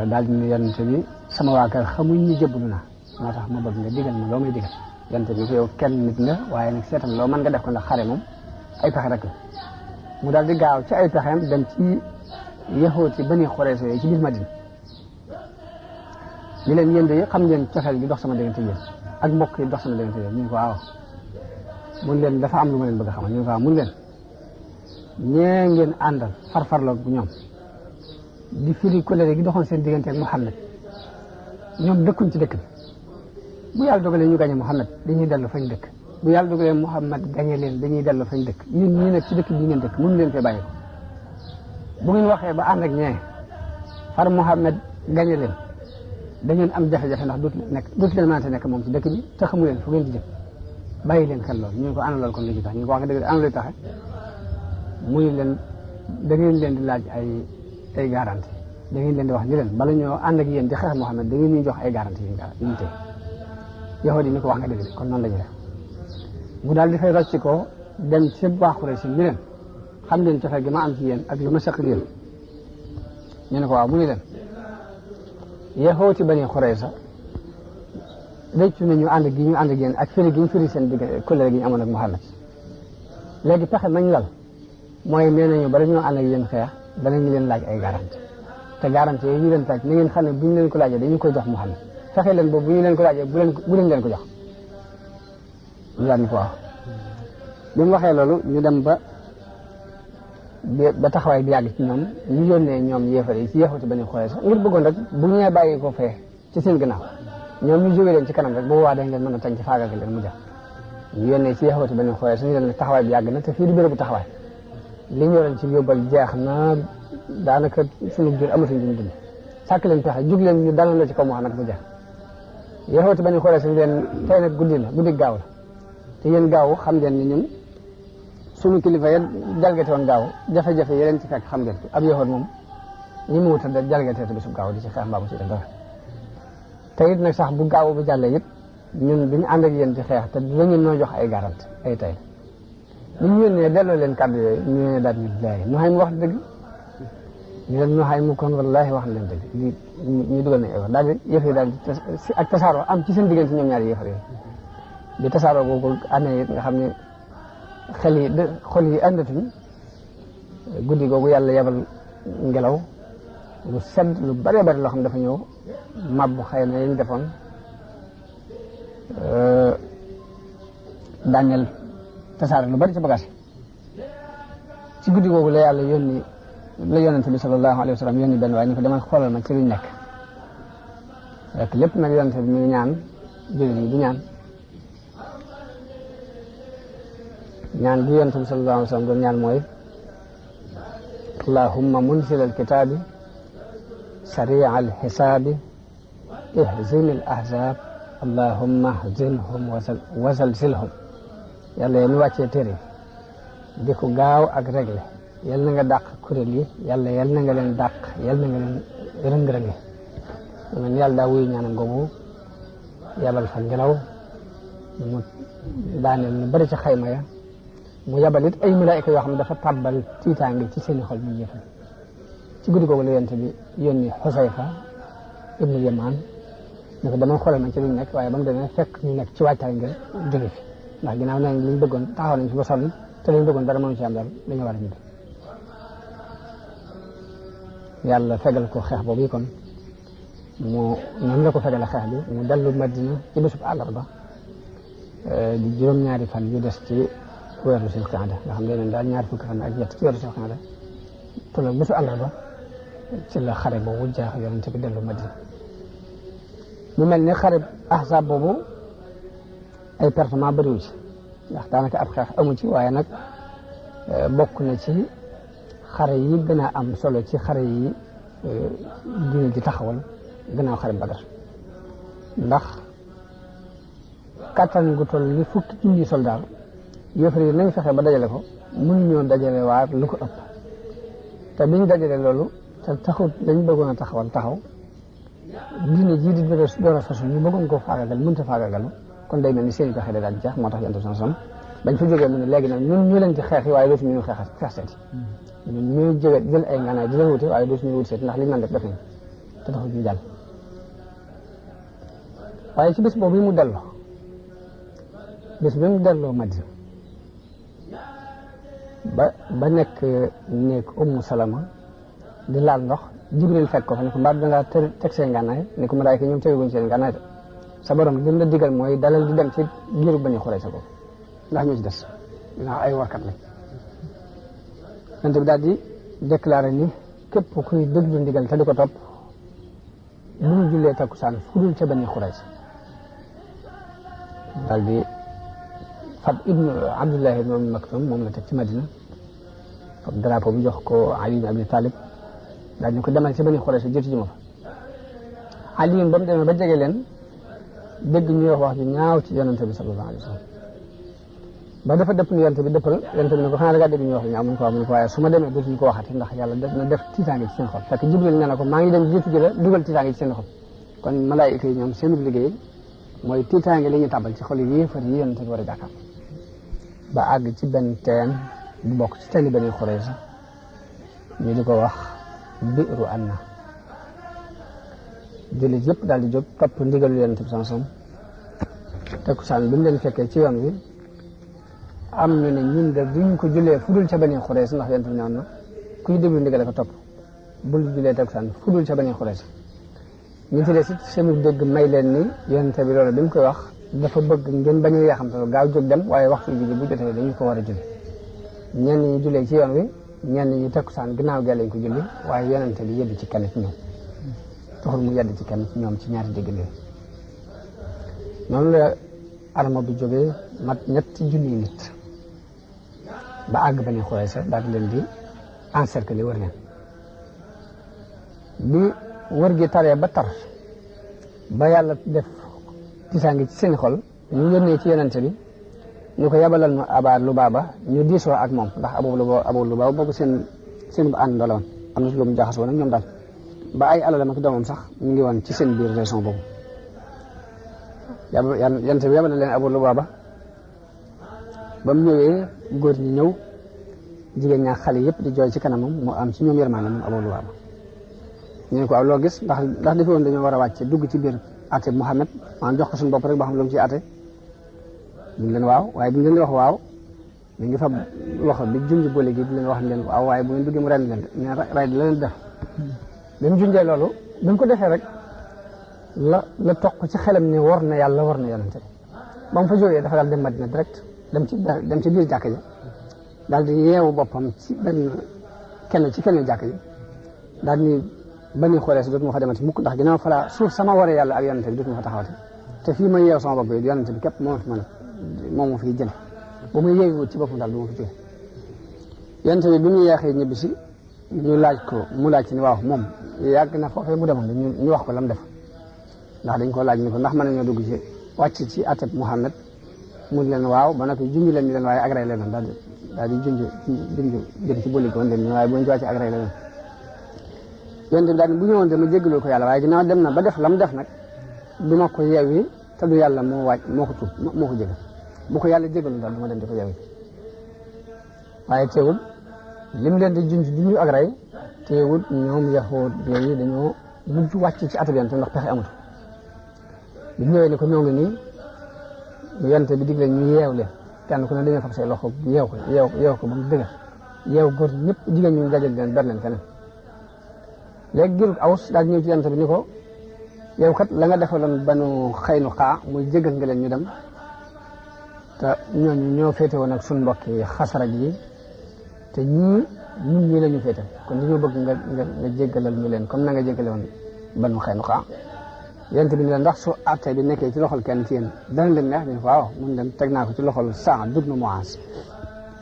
Speaker 1: daal di ne yonente bi sama waa kër xamuñ ni jëblu naa moo tax ma bëgg nga digal ma loo may digal yonente bi ko yow kenn nit nga waaye nag seetam loo mën nga def ko ndax xare moom ay pexe rek la mu daal di gaaw ci ay pexeem dem ci yaxoot yi Bani Xurayza yooyu ci biir Madina ñu leen yéen de xam ngeen cofeel gi dox sama diggante yéen ak mbokk yi dox sama diggante yéen ñu ne ko waaw mun leen dafa am lu ma leen bëgg a xamal ñu ne ko waaw mun leen ñee ngeen àndal farfarloog bu ñoom di firi colère gi doxoon seen diggante ak Muhammad ñoom dëkkuñ ci dëkk bi bu yàlla dogalee ñu gañe Muhammad dañuy dellu fañ dëkk bu yàlla dogalee Muhammad gañe leen dañuy dellu fañ dëkk ñun ñii nag ci dëkk bi ngeen dëkk mënu leen fee bàyyi ko bu ngeen waxee ba ànd ak ñee far Muhammad gañe leen da ngeen am jafe-jafe ndax dootu leen mënante nekk moom ci dëkk bi te xamu leen fu ngeen di jëm bàyyi leen xel loolu ñu ko ana loolu kon lu ci tax ñu ko wax nga dëgg ana luy taxe muy leen da ngeen leen di laaj ay garantie da ngeen leen di wax ni leen bala ñoo ànd ak yéen di xeex Muhammad da ngeen ñuy jox ay garantie yu ñu tey yow di ni ko wax nga dëgg de kon noonu la ñu def mu daal di fay rocci ko dem ci waa Quraysh ni leen xam leen cofeel gi ma am ci yéen ak lu ma seq yéen ñu ne ko waaw mu ni leen yaxooti Bani Xurayza réccu nañu ànd gi ñu ànd ak yéen ak firi gi ñu firi seen digg kóllëre gi ñu amoon ak Muhammad léegi pexe mañ lal mooy nee nañu bala ñoo ànd ak yéen xeex danañu leen laaj ay garanti te garanti yooyu ñu leen laaj na ngeen xam ne bu ñu leen ko laajee dañu koy jox Muhammad fexe leen boobu bu ñu leen ko laajee bu leen ko jox ñu daal ni ko wax bi mu waxee loolu ñu dem ba taxawaay bi yàgg ci ñoom ñu yónnee ñoom yéefar yi ci yéexuti ba ñu xoolee sax ngir bëggoon rek bu ñu nee bàyyi ko fee ci seen gannaaw ñoom ñu jógee leen ci kanam rek bu boobaa dañ leen mën a tañ ci faagagal leen mu jax ñu yónnee ci yéexuti ba ñu xoolee sax ñu leen taxawaay bi yàgg na te fii di bérébu taxawaay li ñu yoroon ci yóbbal jeex na daanaka sunu biir amatuñ duñu dund sàkk leen pexe jug leen ñu dalal la ci kaw Muhammad mu jeex yéexuti ba ñu xoolee sax leen tey nag guddi la guddi gaaw la te yéen gaaw xam ngeen ni ñun sunu kilifa ya jalgate woon gaaw jafe-jafe yi leen ci fekk xam ngeen ko ab yéexoon moom ñi mu wutal da jalgatee te bisu gaaw di ci xeex mbaa mu ci def dara te it nag sax bu gaaw bu jàllee it ñun duñu ànd ak yéen ci xeex te dañu noo jox ay garante ay tay li ñu yónnee delloo leen kàddu yooyu ñu ne daal ñu laay nu xay mu wax dëgg ñu leen nu xay mu kon wallaahi wax leen dëgg li ñu dugal nañ ay wax daal di yëf yi daal di ak tasaaroo am ci seen diggante ñoom ñaari yëfar yooyu bi tasaaroo boobu amee it nga xam ne xol yi àndatuñ guddi googu yàlla yebal ngelaw lu sedd lu bëree bëri loo xam dafa ñëw mabbu xëy na yañ defoon daaneel tasaare lu bari ci bagage ci guddi googu la yàlla yonent bi sallallahu alayhi wa sallam yónni benn waaye ni ko demal xoolal ma ci luñ nekk rek lépp nag yonent bi mi ngi ñaan jullit yi di ñaan bi yonent bi sallallahu alayhi wa sallam doon ñaan mooy allahumma munzil alkitaabi sari alxisaabi ihzim alahzab allahumma hzimhum wasalsilhum yàlla yéen wàccee téere di ko gaaw ak réglé yal na nga dàq kuréel yi yàlla yal na nga leen dàq yal na nga leen rëng-rëngi man yàlla daa wuyu ñaanam googu yabal fa ngelaw mu daaneel ñu bari ci xayma ya mu yabal it ay malaayika yoo xam ne dafa tàbbal tiitaange ci seeni xol ñu yëfal ci guddi googu la yonent bi yónni Xusayfa ibnu Yamaan ne ko dama xoolal ma ci luñ nekk waaye ba mu demee fekk ñu nekk ci waajtaay ngir jóge fi ndax ginnaaw nañ liñ bëggoon taxaw nañ fi ba sonn te liñ bëggoon dara mënu ci am dara dañu war a ñibbi yàlla fegal ko xeex boobu kon noonu la ko fegale xeex bi mu dellu Madina ci bésub àllarba di juróom-ñaari fan yu des ci weeru Zulqaada nga xam ne daal ñaari fukki fan ak ñett ci weeru Zulqaada tolloog bésu àllarba ci la xare boobu jaax yonent bi dellu Madina mu mel ni xare Ahzab boobu ay pertement bëriwu ci ndax daanaka ab xeex amu ci waaye nag bokk na ci xare yi gën a am solo ci xare yi diine ji taxawal gannaaw xare Badar ndax kattan gu toll ni fukki junni soldaar yéefar yi nañ fexe ba dajale ko mënuñoo dajale waar lu ko ëpp te biñ dajale loolu te taxut lañ bëggoon a taxaw diine jii di door a façon ñu bëggoon koo faagagal mënta faagagalu kon day mel ni seen i pexe da daal di jeex moo tax yonent bi bañ fa jógee mu ne léegi nag ñun ñu leen ci xeex yi waaye dootuñu ñu xeex seeti ñun ñuy jóge jël ay nganaay di leen wuti waaye dootuñu wut seeti ndax li ñu naan def nañ te taxul ñu jàll waaye ci bés boobu mu delloo bés bi mu delloo Madina ba nekk nekk Ummu Salama di laal ndox Jibril fekk ko fa ne ko mbaa dangaa teg seen nganaay ne ko malaayka ñoom teguñ seen nganaay sa borom li mu la digal mooy dalal di dem ci giiru Bani Xurayza ko ndax ñoo ci des ndax ay warkat lañ yonent bi daal di déclaré ni képp kuy déglu ndigal te di ko topp bu ñu jullee takkusaan fu dul ca Bani Xurayza daal di fab Abdullah ibnu Maktum moom la teg ci Madina fab drapeau bi jox ko Ali ibn Abi Talib daal di ko demal ci Bani Xurayza jëti ji ma fa Ali ba mu demee ba jege leen dégg ñuy wax ju ñaaw ci yonent bi sallallahu alayhi wa sallam ba dafa dëpp ni yonent bi dëppal yonent bi ne ko xanaa da ngaa dégg ñuy wax ju ñaaw mun ko waaye su ma demee dootuñu ko waxati ndax yàlla def na def tiitaange ci seen xol fekk Jibril nee na ko maa ngi dem jiitu ji la dugal tiitaange ci seen xol kon malaayika yi ñoom seen liggéey mooy tiitaange li ñu tàbbal ci xol yi yéefar yi yonent bi war a jàkkaar ba àgg ci benn teen bu bokk ci teeni Bani Xurayza ñu di ko wax Bi'ru Anna jullit yëpp daal di jóg topp ndigalu yonent bi sallallahu alayhi wasallam takkusaan bi mu leen fekkee ci yoon wi am ñu ne ñun de duñ ko jullee fudul ca Bani Xurayza ndax yonent bi ñaan na kuy déglu ndigal ko topp bul jullee takkusaan fudul ca Bani Xurayza ñu ci des it seenu dégg may leen ni yonent bi loolu bi mu koy wax dafa bëgg ngeen bañ a yaxamtal gaaw jóg dem waaye waxtu julli bu jotee dañu ko war a julli ñenn ñi jullee ci yoon wi ñenn ñi takkusaan ginnaaw gi lañ ko julli waaye yonent bi yedd ci kenn ci ñoom taxul mu yedd ci kenn ci ñoom ci ñaari dégg yooyu noonu la arma bi jógee mat ñetti junni nit ba àgg Bani Xurayza daal di leen di encercler wër leen bi wër gi taree ba tar ba yàlla def tisaangi ci seen xol ñu yónnee ci yonent bi ñu ko yabalal ñu Aba Lubaaba ñu diisoo ak moom ndax Abu Lubaaba boobu seen bu ànd la woon am na lu mu jaxasoo nag ñoom daal ba ay alalam ak doomam sax ñu ngi woon ci seen biir région boobu yonent bi yabalal leen Abu Lubaaba ba mu ñëwee góor ñi ñëw jigéen ñaa xale yëpp di jooy ci kanamam mu am ci ñoom yërmaande moom Abu Lubaaba ñu ne ko aw loo gis ndax defe woon dañoo war a wàcce dugg ci biir ate Muhammad maanaam jox ko suñu bopp rek ba xam lu mu ci ate duñ leen waaw waaye buñ leen di wax waaw ñu ngi fa loxo bi junj boole gi di leen wax leen waaw waaye bu ngeen duggee mu ren leen ne ray di la leen def bi mu junjee loolu bi mu ko defee rek la toq ci xelam ne war na yàlla war na yonente ba mu fa jógee dafa daal dem Madina direct dem ci biir jàkk ji daal di yeewu boppam ci kenn jàkk ji daal ni Bani Xurayza dootuma fa demati mukk ndax ginnaaw fa suuf sama waree yàlla ak yonente bi dootuma fa taxawati te fii ma yeew sama bopp yi yonente bi képp moom ma fiy jële bu muy yeewu ci boppam daal du ma fi jóge yonente bi ñu yeexee ñibbi si ñu mu laaj ci ni waaw moom yàgg na foofee mu demoon ñu wax ko lam def ndax dañ ko laaj ni ko ndax mën nañoo dugg ci wàcc ci ateb Muhammad mu leen waaw ba noppi junj leen ni leen waaye agré leen daal di junj jël ci bëli ko woon leen waaye bu ñu ci wàcc agré leen yonent bi daal bu ñëwoon de ma jéggaloo ko yàlla waaye ginnaaw dem na ba def lam def nag du ma ko yeewi te du yàlla moo ko tuub moo ko jégal bu ko yàlla jégalu daal du ma dem di ko yeewi waaye teewul lim leen di junj ak rey teewul ñoom yahuud yooyu dañoo mujj wàcc ci atu yonent ndax pexe amut bi ñëwee ni ko ñoo ngi nii yonent bi digle ñu yeew leen kenn ku ne dañoo fab say loxo yeew ko ba mu dëgër yeew góor ñëpp jigéen ñu dajal leen ber leen feneen léegi giirug Aws daal ñëw ci yonent bi ni ko yow kat la nga defaloon Banu Xaynuqaa muy jégal nga leen ñu dem te ñooñu ñoo féete woon ak suñu mbokk yi Xasraj yi te ñun ñii la ñu féete kon dañoo bëgg nga jéggalal ñu leen comme na nga jéggale woon Banu Xaynuqaa yonent bi ni leen ndax su àtte bi nekkee ci loxol kenn ci yéen dana leen neex ñu ne ko waaw mun leen teg naa ko ci loxol Saad ibn Muaaz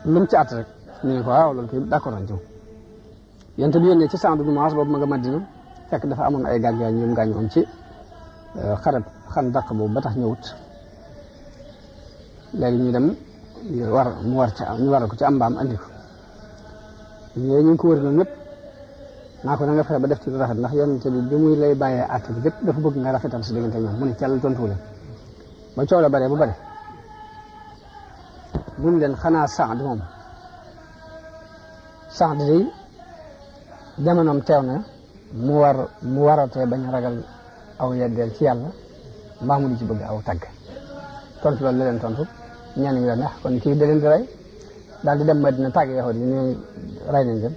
Speaker 1: lu mu ci àtte rek ñu ne ko waaw loolu kay d'accord nañ ci yonent bi yónnee ci Saad ibn Muaaz boobu ma nga Madina fekk dafa amoon ay gaañ ñu gaañoon ci xarab Xandaq boobu ba tax ñëwut léegi ñu dem ñu waral ko ci am mbaam andi ko ñu ngi ko wër ñoom ñëpp naa ko na nga fexe ba def ci lu rafet ndax yonent bi muy lay bàyyee àtte bi lépp dafa bëgg nga rafetal si diggante ñoom mu ne càll tontu leen ba coow la bare bu bare buñ leen xanaa Saad day jamonoom teew na mu waratee bañ a ragal aw yeddeel ci yàlla mbaa mu di ci bëgg aw tagg tontu loolu la leen tontu ñenn ñi la neex kon kii da leen di rey daal di dem Madina tàgg yaxoot yi ñu rey nañ dem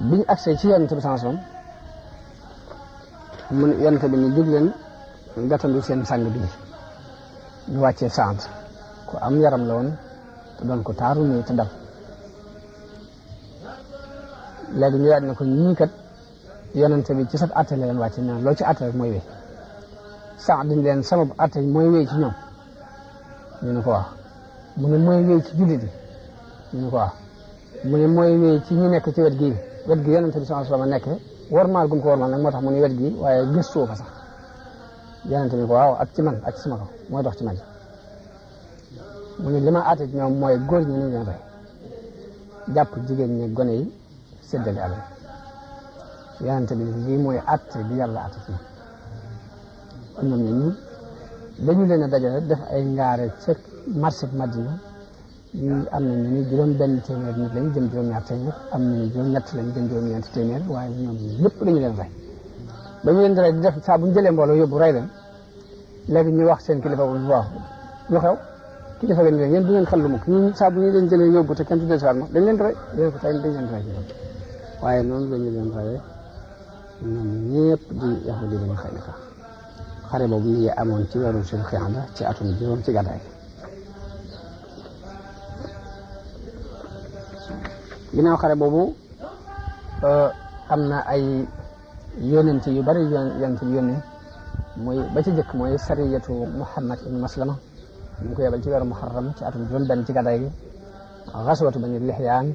Speaker 1: biñu agsee ci yonent bi sansom mu yonent bi ni jóg leen gàttandu seen sang bi ñu wàccee Saad ku am yaram la woon te doon ko taaru nii te dal léegi ñu daal ne ko ñii kat yonent bi ci sab atte la leen wàcce naan loo ci atte rek mooy wéy Saad dañ leen sabab atte mooy wéy ci ñoom ñu ne ko wax mu ne mooy wéy ci jullit yi ñu ne ko wax mu ne mooy wéy ci ñu nekk ci wet gi yonent bi sallallahu alayhi wasallam nekk warmaal gum ko warmaal nag moo tax mu ne wet gi waaye gëstoo fa sax yonent bi ko waaw ak ci man ak ci sama kaw mooy dox ci man mu ne li ma atte ci ñoom mooy góor ñi nañ leen rey jàpp jigéen ñi gone yi séddale alal yonent bi lii mooy atte bi yàlla atte ci ñoom ñi dañu leen a dajale def ay ngaare ca marché Madina ñu am na ñu ni juróom benn téeméer nit lañu jëm juróom-ñaar téeméer am na ñu juróom-ñett lañu jëm juróom-ñeenti téeméer waaye ñoom ñëpp dañu leen rey ba ñu leen di rey di def saa bu ñu jëlee mbooloo yóbbu rey leen léegi ñu wax seen kilifa bu waaw lu xew kilifa ga ni leen yéen du ngeen xel lu mukk ñun saa bu ñu leen jëlee yóbbu te kenn du dellusiwaat ma dañ leen rey leen ko tey dañ leen rey waaye noonu la ñu leen reyee ñoom ñëpp di yahudi bani Xaynuqa xare boobu ñu ngi amoon ci weeru sul xiada ci atum juróom ci gàddaay ginnaaw xare boobu am na ay yónent yu bari yónent yu yónni mooy ba ci jëkk mooy sariyatu Muhammad ibn Maslama ñu ngi ko yebal ci weeru muharram ci atum juróom benn ci gàddaay gi xaswatu Bani Lihyaan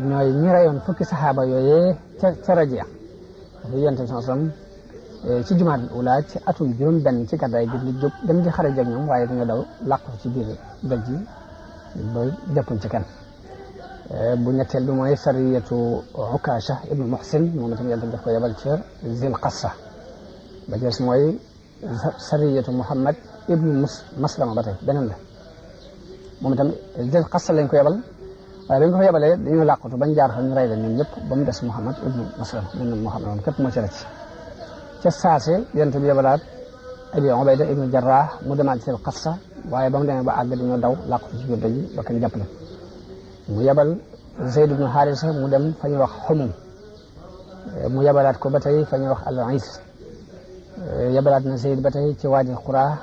Speaker 1: ñooy ñi rayoon fukki saxaaba yooyee ca Rajia bu yonent bi sallam ci jumaadul ula ci atum juróom benn ci gàddaay gi li jóg dem di xare jeg ñoom waaye dañoo daw làqu ci biir doj ji ba jàppuñ ci kenn bu ñetteel bi mooy sariyatu Ukasha ibnu Muhsin moom itam yonent bi daf ko yebal ca Zil Qassa ba jees mooy sariyatu Muhammad ibnu Maslama ba tey beneen la moom itam Zil Qassa lañ ko yebal waaye dañ ko fa yebalee dañoo làqatu bañ jaar fa ñu rey leen ñoom ñëpp ba mu des Muhammad ibnu Maslama ñun Muhammad moom képp moo ci rëcc ca saase yonent bi yebalaat Abi Ubayda ibnu Jarrah mu demaat Zil Qassa waaye ba mu demee ba àgg dañoo daw làqatu ci biir doj yi ba kenn jàpp leen mu yebal Zayd ibnu Haarisa mu dem fa ñuy wax Xumum mu yebalaat ko ba tey fa ñuy wax Al-Is yebalaat na Zayd ba tey ci Waadi Qura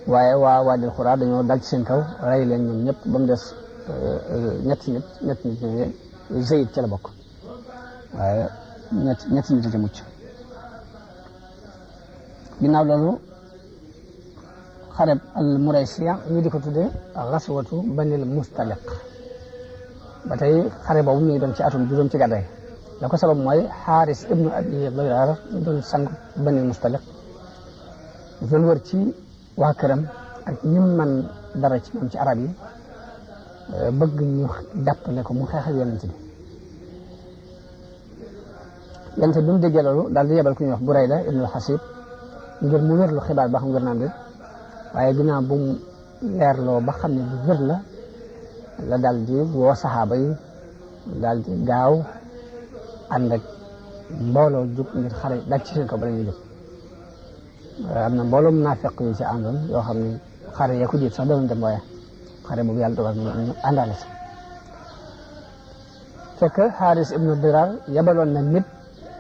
Speaker 1: waaye waa Waadi Qura dañoo dal ci seen kaw rey leen ñoom ñëpp ba mu des ñetti nit ñooñu Zayd ca la bokk waaye ñetti nit a mucc ginnaaw loolu xareb al Muraysiya ñu di ko tuddee xaswatu Banil Mustaliq ba tey xare boobu ñu ngi doon ci atum juróom ci gàddaay la ko sabab mooy Xaaris ibnu Abi Diraar doon sang Banil Mustaliq doon wër ci waa këram ak ñi man dara ci moom ci arab yi bëgg ñu jàppale ko mu xeexal yonent bi yonent bi mu déggee loolu daal di yebal ku ñuy wax Burayda ibnu Xasib ngir mu wérlu xibaar ba xam wér naam de waaye ginnaaw bu mu leerloo ba xam ne lu wér la daal di woo saxaaba yi daal di gaaw ànd ak mbooloo jóg ngir xare daj ci seen kaw bala ñuy jóg am na mbooloo munaafiq yu ci àndoon yoo xam ne xare ya ko jiit sax doon dem waaye xare boobu yàlla dogal ñu àndaale si fekk Xaaris ibnu Diraar yabaloon na nit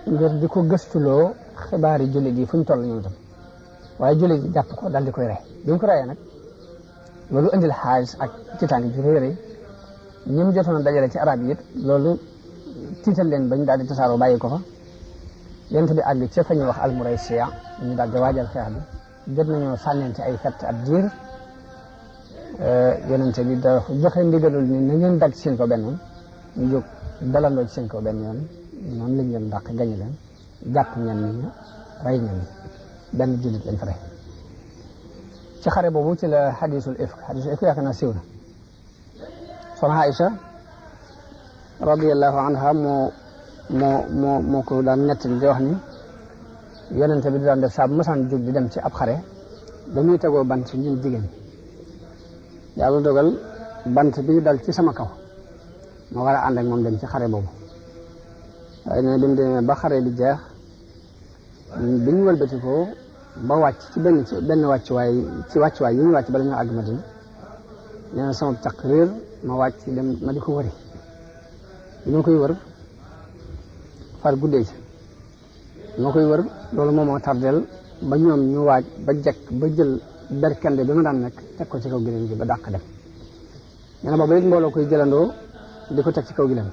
Speaker 1: ngir di ko gëstuloo xibaari jullit yi fu ñu toll ñoom itam waaye jullit yi jàpp ko daal di koy rey bi mu ko reyee nag loolu indil Xaaris ak tiitaange ju rëy ñi mu jotoon a dajale ci arab yi it loolu tiital leen bañ daal di tasaaroo bàyyi ko fa yonent bi àgg ca fa ñuy wax al-Muraysiya ñu daal di waajal xeex bi jot nañoo sànnente ay fett ab diir yonent bi da joxe ndigalul ni na ngeen dal ci seen kaw benn yoon ñu jóg dalandoo ci seen kaw benn yoon noonu lañ leen dàq gañe leen jàpp ñenn ñi rey ñenn ñi benn jullit lañ fa rey ci xare boobu ci la xadisul ifk yaakaar naa siiw na soxna Aïcha radiyallahu anha moo ko daan nettali di wax ni yonente bi di daan def saa bu masaan jóg di dem ci ab xare dañuy tegoo bant ñun jigéen yàlla dogal bant bi dal ci sama kaw ma war a ànd ak moom dem ci xare boobu waaye ne bi mu demee ba xare bi jeex bi ñu wëlbati ko ba wàcc ci benn wàccuwaay yi ñu wàcc bala ñoo àgg Madina nee na sama taqrir ma wàcc dem ma di ko wëri bi ma koy wër far guddee ci bi ma koy wër loolu moom moo tardeel ba ñoom ñu waaj ba jekk ba jël berkende bi ma daan nekk teg ko ci kaw gileem gi ba dàq dem nee na boobu it mbooloo koy jëlandoo di ko teg ci kaw gileem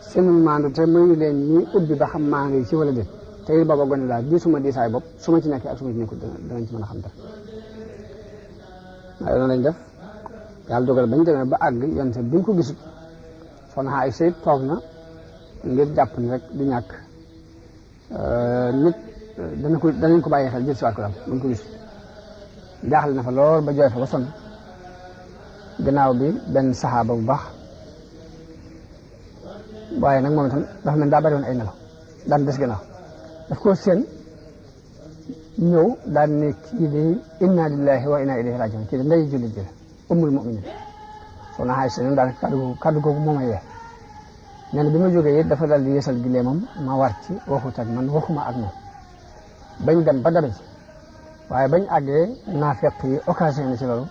Speaker 1: seen maandu te mayu leen ñi ubbi ba xam maa ngi ci wala déet te it booba gone daal gisuma diisaay bopp su ma ci nekkee ak su ma ci nekkul danañ ci mën a xam dara waaye loolu lañ def yàlla dogal bañ demee ba àgg yonte bi ñu ko gisut soxna Aysa toog na ngir jàpp ni rek du ñàkk nit danañ ko bàyyi xel jël si waat ko daal buñ ko gisut jaaxle na fa lool ba jooy fa ba sonn gannaaw bi benn saxaaba bu baax waaye nag moom itam dafa mel daa bari woon ay nelaw daan des gannaaw daf ko seen ñëw daan ne kii de inna lillahi wa inna ilayhi rajiun kii de ndey jullit ji la ummul mu'minin soxna Aysa daal kaddu googu moo may wee nee na bi ma jógee it dafa dal di yeesal gileemam ma war ci waxut ak man waxuma ak moom bañ dem ba dabe ci waaye bañ àggee naafeq yi occasion na ci loolu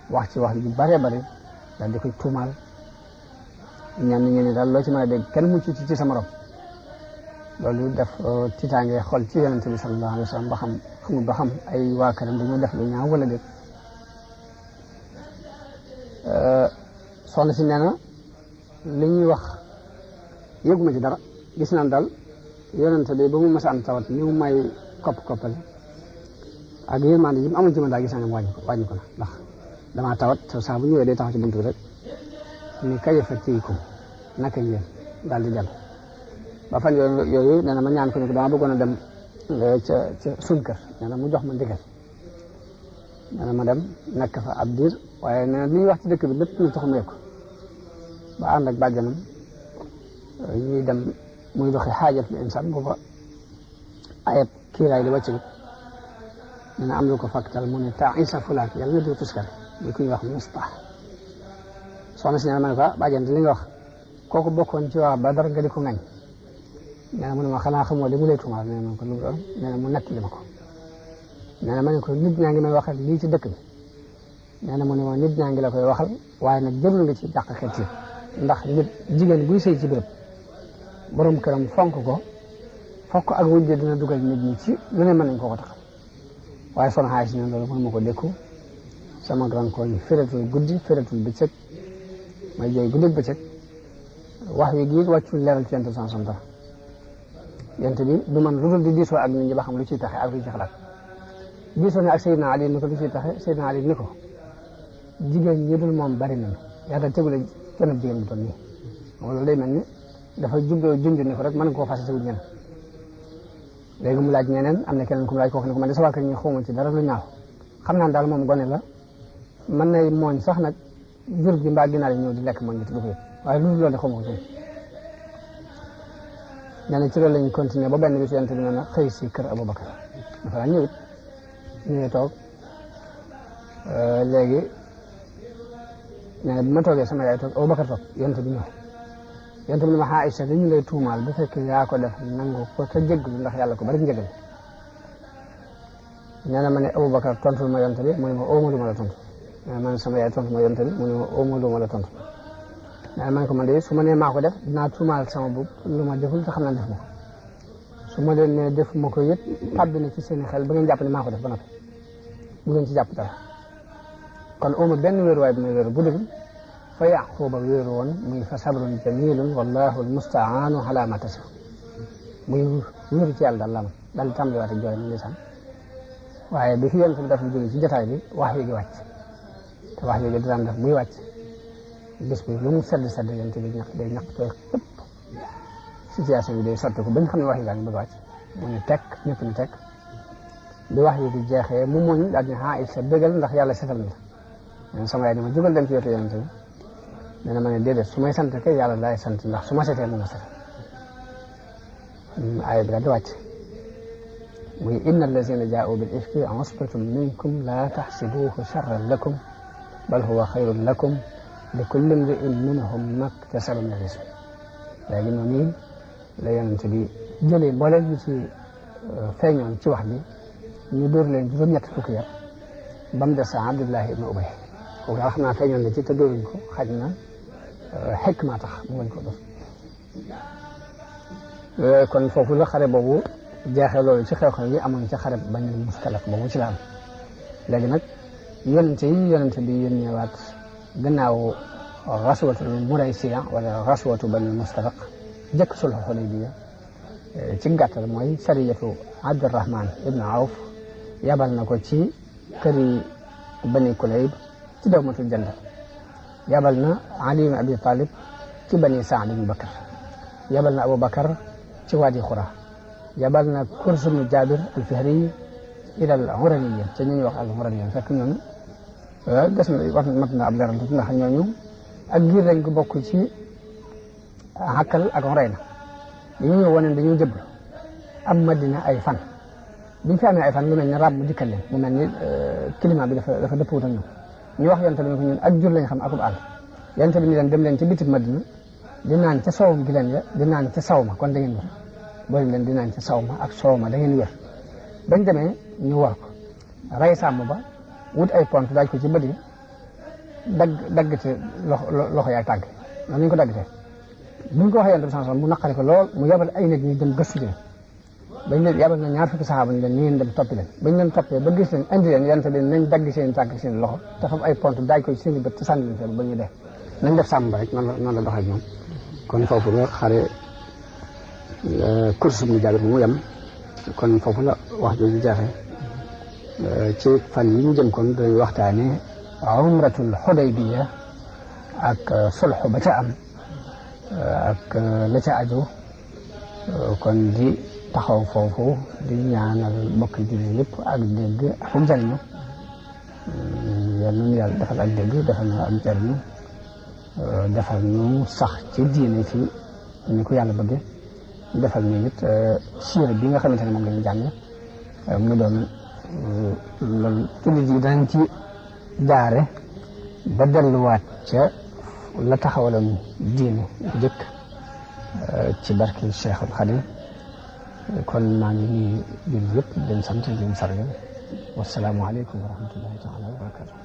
Speaker 1: wax ci wax ju bare bare daal di koy tuumaal ñenn ñi ne daal loo ci mën a dégg kenn mucc ci sa morom loolu def tiitaange xol ci yonent bi sallallahu alayhi wa sallam ba xamul ba xam ay waa këram dañoo def lu ñaaw wala déet soxna si nee na li ñuy wax yëguma ci dara gis naan daal yonent bi ba mu mas a am tawat ni mu may koppal ak yërmande yi mu amoon ci man daal gis naa ne wàññi ko na ndax damaa tawat saa bu ñëwee day taxaw ci buntu bi rek ni kayfa tiikum naka ngeen daal di dem ba fan yooyu nee na ma ñaan ko ne ko dama bëggoon a dem ca suñ kër nee na mu jox ma ndigal nee na ma dem nekk fa ab diir waaye nee na li ñuy wax ci dëkk bi lépp ñu taxu ko ba ànd ak bàjjanam ñuy dem muy doxi xaajatul insaan booba ayeb kiiraay li wàcc nee na am lu ko fàktal mu ne ta isa fulaak yàlla na doo tuskare muy ku ñuy wax Mustah soxna si nee na ma ne ko bàjjan li nga wax kooku bokkoon ci waa Badar nga di ko ngañ nee na mu ne ma xanaa xamoo li mu lay tuumaal nee na ko lu doon nee na mu nekk li ma ko nee na ma ne ko nit ñaa ngi may waxal lii ci dëkk bi nee na mu ne ma nit ñaa ngi la koy waxal waaye nag jërul nga ci jàq xet yi ndax nit jigéen buy sëy ci béréb borom këram fonk ko fokk ak wujje dina dugal nit ñi ci lu ne mën nañ koo ko taxal waaye soxna Aysa ne loolu mënu ma ko dékku sama rankooñ fératul guddi fératul bëccëg may jooy guddi bëccëg wax wi gii wàccul leeral ci yonent sans dara yonent bi du man lu dul di diisoo ak nit ñi ba xam lu ciy taxe ak lu ci xalaat diisoo ne ak Seydina Ali ni ko lu ciy taxe Seydina Ali ni ko jigéen ñi dul moom bari nañu yàlla tegule kenn jigéen bu toll nii loolu day mel ni dafa jubloo junj ni ko rek mën nga koo fase tewul ñeneen léegi mu laaj ñeneen am na keneen ku mu laaj koo xam ne ko man de sa waa kër ñi xawma ci dara lu ñaaw xam naa daal moom gone la mën nay mooñ sax nag jur gi mbaa ginaar yi ñëw di lekk mooñ bi te du ko yëg waaye loolu de xawma ko ci nee na ci loolu lañu continuer ba benn bis yonent bi nee na xëy si kër Aboubacar dafa laa ñëwit ñëwee toog léegi nee na bi ma toogee sama yaay toog Aboubacar toog yonent bi ñëw yonent bi ne ma Aïcha dañu lay tuumaal bu fekkee yaa ko def nangu ko te jéggalu ndax yàlla ko bari njëgal nee na ma ne Aboubacar tontul ma yonent bi mu ne ma ooma lu ma la tontu nee na ma ne sama yaay tontu ma yonent bi mu ne ma ooma lu ma la tontu nee na ma ne ko man de su ma nee maa ko def dinaa tuumaal sama bopp lu ma deful te xam naa def ma ko su ma leen nee def ma ko yët tàbbi na ci seen xel ba ngeen jàpp ne maa ko def ba noppi bu ngeen ci jàpp dara kon ooma benn wéeruwaay bi may wéeru bu dëgg fa Yaquba wéeru woon muy fa sabrun jamilun wallahu almustaanu ala ma tasif muy wéeru ci yàlla daal la daal di tàmbaliwaat ak jooy na ndeysaan waaye bi fi yonent bi daf jóge ci jotaay bi wax wi gi wàcc te wax wi gi daan def muy wàcc bés bi lu mu sedd yonent bi day ñaq tooy xëpp situation bi day sotti ko bañ xam ne wax yi gaa ngi bëgg a wàcc mu ne tekk ñëpp ni tekk bi wax yi di jeexee mu muñ daal di Aïcha bégal ndax yàlla setal na la sama yaay dama jógal dem ci wetu yonent bi nee na ma ne déedéet su may sant kay yàlla laay sant ndax su ma setee mu ma setal aaya bi daal di wàcc muy inna allazina jaa'u bil ifki usbatun minkum la taxsibuhu charran lakum bal huwa xayrun lakum li kulli imri'in minhum maktasaba min al-ism léegi noonu la yonent bi jëlee mbooleem ñu ci feeñoon ci wax bi ñu dóor leen juróom-ñett fukki yar ba mu des Abdullahi ibn Ubay kooku daal xam naa feeñoon na ci te dóoruñ ko xaj na xikma tax mu bañ ko dóor kon foofu la xare boobu jeexee loolu ci xew-xew yi amoon ci xare Banil Mustalaq boobu ci la am léegi nag yonent bi yónneewaat gannaaw raswatul Muraysiya wala raswatu Banil Mustalaq jëkk sulhu Hudaybiya ci gàttal mooy sariyatu Abdurrahman ibn Awf yabal na ko ci këri Bani Kulayb ci dawmatul Jandal yabal na Ali ibn Abi Talib ci Bani Saad ibn Bakr yabal na Abu Bakar ci Wadi Xura yabal na Kurs ibn Jabir al-Fihri ila al-Huraniya te ñu wax al-Huraniya fekk ñooñu des na wax mat na ab leeral ndax ñooñu ak giir lañ ko bokk ci Hakkal ak Hurayna dañu ñëw wane dañu jëblu am Madina ay fan biñ fi amee ay fan lu mel ne rab mu dikkal leen mu mel ni climat bi dafa dëppwut ak ñoom ñu wax yonent bi ne ko ñun ak jur lañ xam akub àll yonent bi ni leen dem leen ci bitib Madina di naan ca soowum gi leen ya di naan ca saw ma kon da ngeen wér boole leen di naan ca saw ma ak soow ma da ngeen wér bañ demee ñu war ko rey sàmm ba wut ay pont daaj ko ci bët yi daggate loxo yaay tànk noonu lañ ko daggate bu ñu ko waxee yonent bi mu naqari ko lool mu yabal ay nit ñu dem gëstu leen bañ leen yabal na ñaar fukki saxaaba ñu leen ñu ngeen dem toppi leen bañ leen toppee ba gis leen indi leen yonent bi nañ dagg seen tànk seen loxo te fam ay pont daaj ko ci seen i bët te sànni leen fee ba ñu dee nañ def sàmm ba rek noonu la doxee ñoom kon foofu la xare course bu Jaabir mu yem kon foofu la wax jooju jeexee ci fan yi ñu jëm kon dañuy waxtaane umratul Hudaybiya ak sulh ba ca am ak la ca aju kon di taxaw foofu di ñaanal mbokki jullit yëpp ak dégg ak jariñu yal na yàlla defal ak dégg defal na ak jariñu defal ñu sax ci diine fi ni ko yàlla bëgge defal ñu it siira bi nga xamante ne moom la ñu jàng mu doon loolu jullit yi danañ ci jaare ba delluwaat ca la taxawaloon diine bu jëkk ci barke Cheikhul Khadim kon maa ngi nuyu jullit yëpp di leen sant di leen sargal wasalaamu aleykum wa rahmatullahi taala wa barakatuh